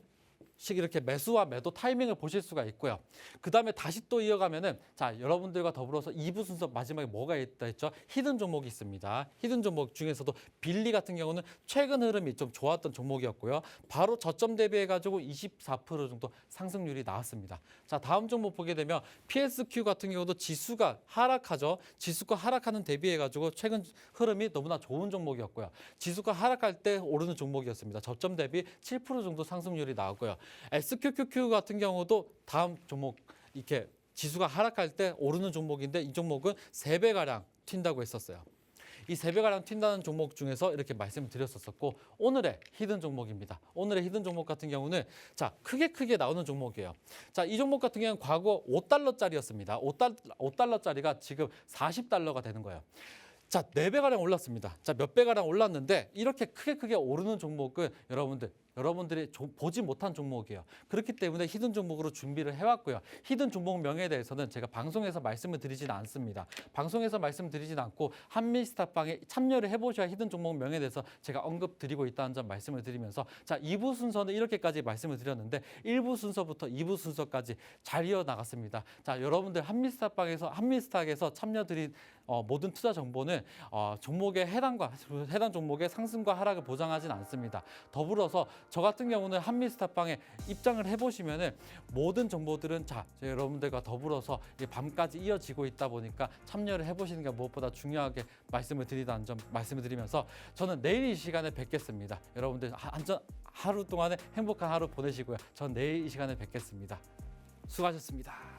이렇게 매수와 매도 타이밍을 보실 수가 있고요. 그 다음에 다시 또 이어가면은, 자, 여러분들과 더불어서 2부 순서 마지막에 뭐가 있다 했죠? 히든 종목이 있습니다. 히든 종목 중에서도 빌리 같은 경우는 최근 흐름이 좀 좋았던 종목이었고요. 바로 저점 대비해가지고 24% 정도 상승률이 나왔습니다. 자, 다음 종목 보게 되면 PSQ 같은 경우도 지수가 하락하죠. 지수가 하락하는 대비해가지고 최근 흐름이 너무나 좋은 종목이었고요. 지수가 하락할 때 오르는 종목이었습니다. 저점 대비 7% 정도 상승률이 나왔고요. SQQQ 같은 경우도 다음 종목, 이렇게 지수가 하락할 때 오르는 종목인데, 이 종목은 3배가량 튄다고 했었어요. 이 3배가량 튄다는 종목 중에서 이렇게 말씀드렸었고, 오늘의 히든 종목입니다. 오늘의 히든 종목 같은 경우는, 자, 크게 나오는 종목이에요. 자, 이 종목 같은 경우는 과거 5달러짜리였습니다. 5달러짜리가 지금 40달러가 되는 거예요. 자, 4배가량 올랐습니다. 자, 몇 배가량 올랐는데, 이렇게 크게 오르는 종목은 여러분들 여러분들이 보지 못한 종목이에요. 그렇기 때문에 히든 종목으로 준비를 해왔고요. 히든 종목 명에 대해서는 제가 방송에서 말씀을 드리지는 않습니다. 방송에서 말씀드리진 않고 한미스탑방에 참여를 해보셔야 히든 종목 명에 대해서 제가 언급드리고 있다는 점 말씀을 드리면서 자, 2부 순서는 이렇게까지 말씀을 드렸는데 1부 순서부터 2부 순서까지 잘 이어나갔습니다. 자, 여러분들 한미스탁에서 참여드린 모든 투자 정보는 종목의 해당 종목의 상승과 하락을 보장하진 않습니다. 더불어서 저 같은 경우는 한미스탑방에 입장을 해보시면은 모든 정보들은 자, 여러분들과 더불어서 밤까지 이어지고 있다 보니까 참여를 해보시는 게 무엇보다 중요하게 말씀을 드리다는 점 말씀을 드리면서 저는 내일 이 시간에 뵙겠습니다. 여러분들 하루 동안에 행복한 하루 보내시고요. 전 내일 이 시간에 뵙겠습니다. 수고하셨습니다.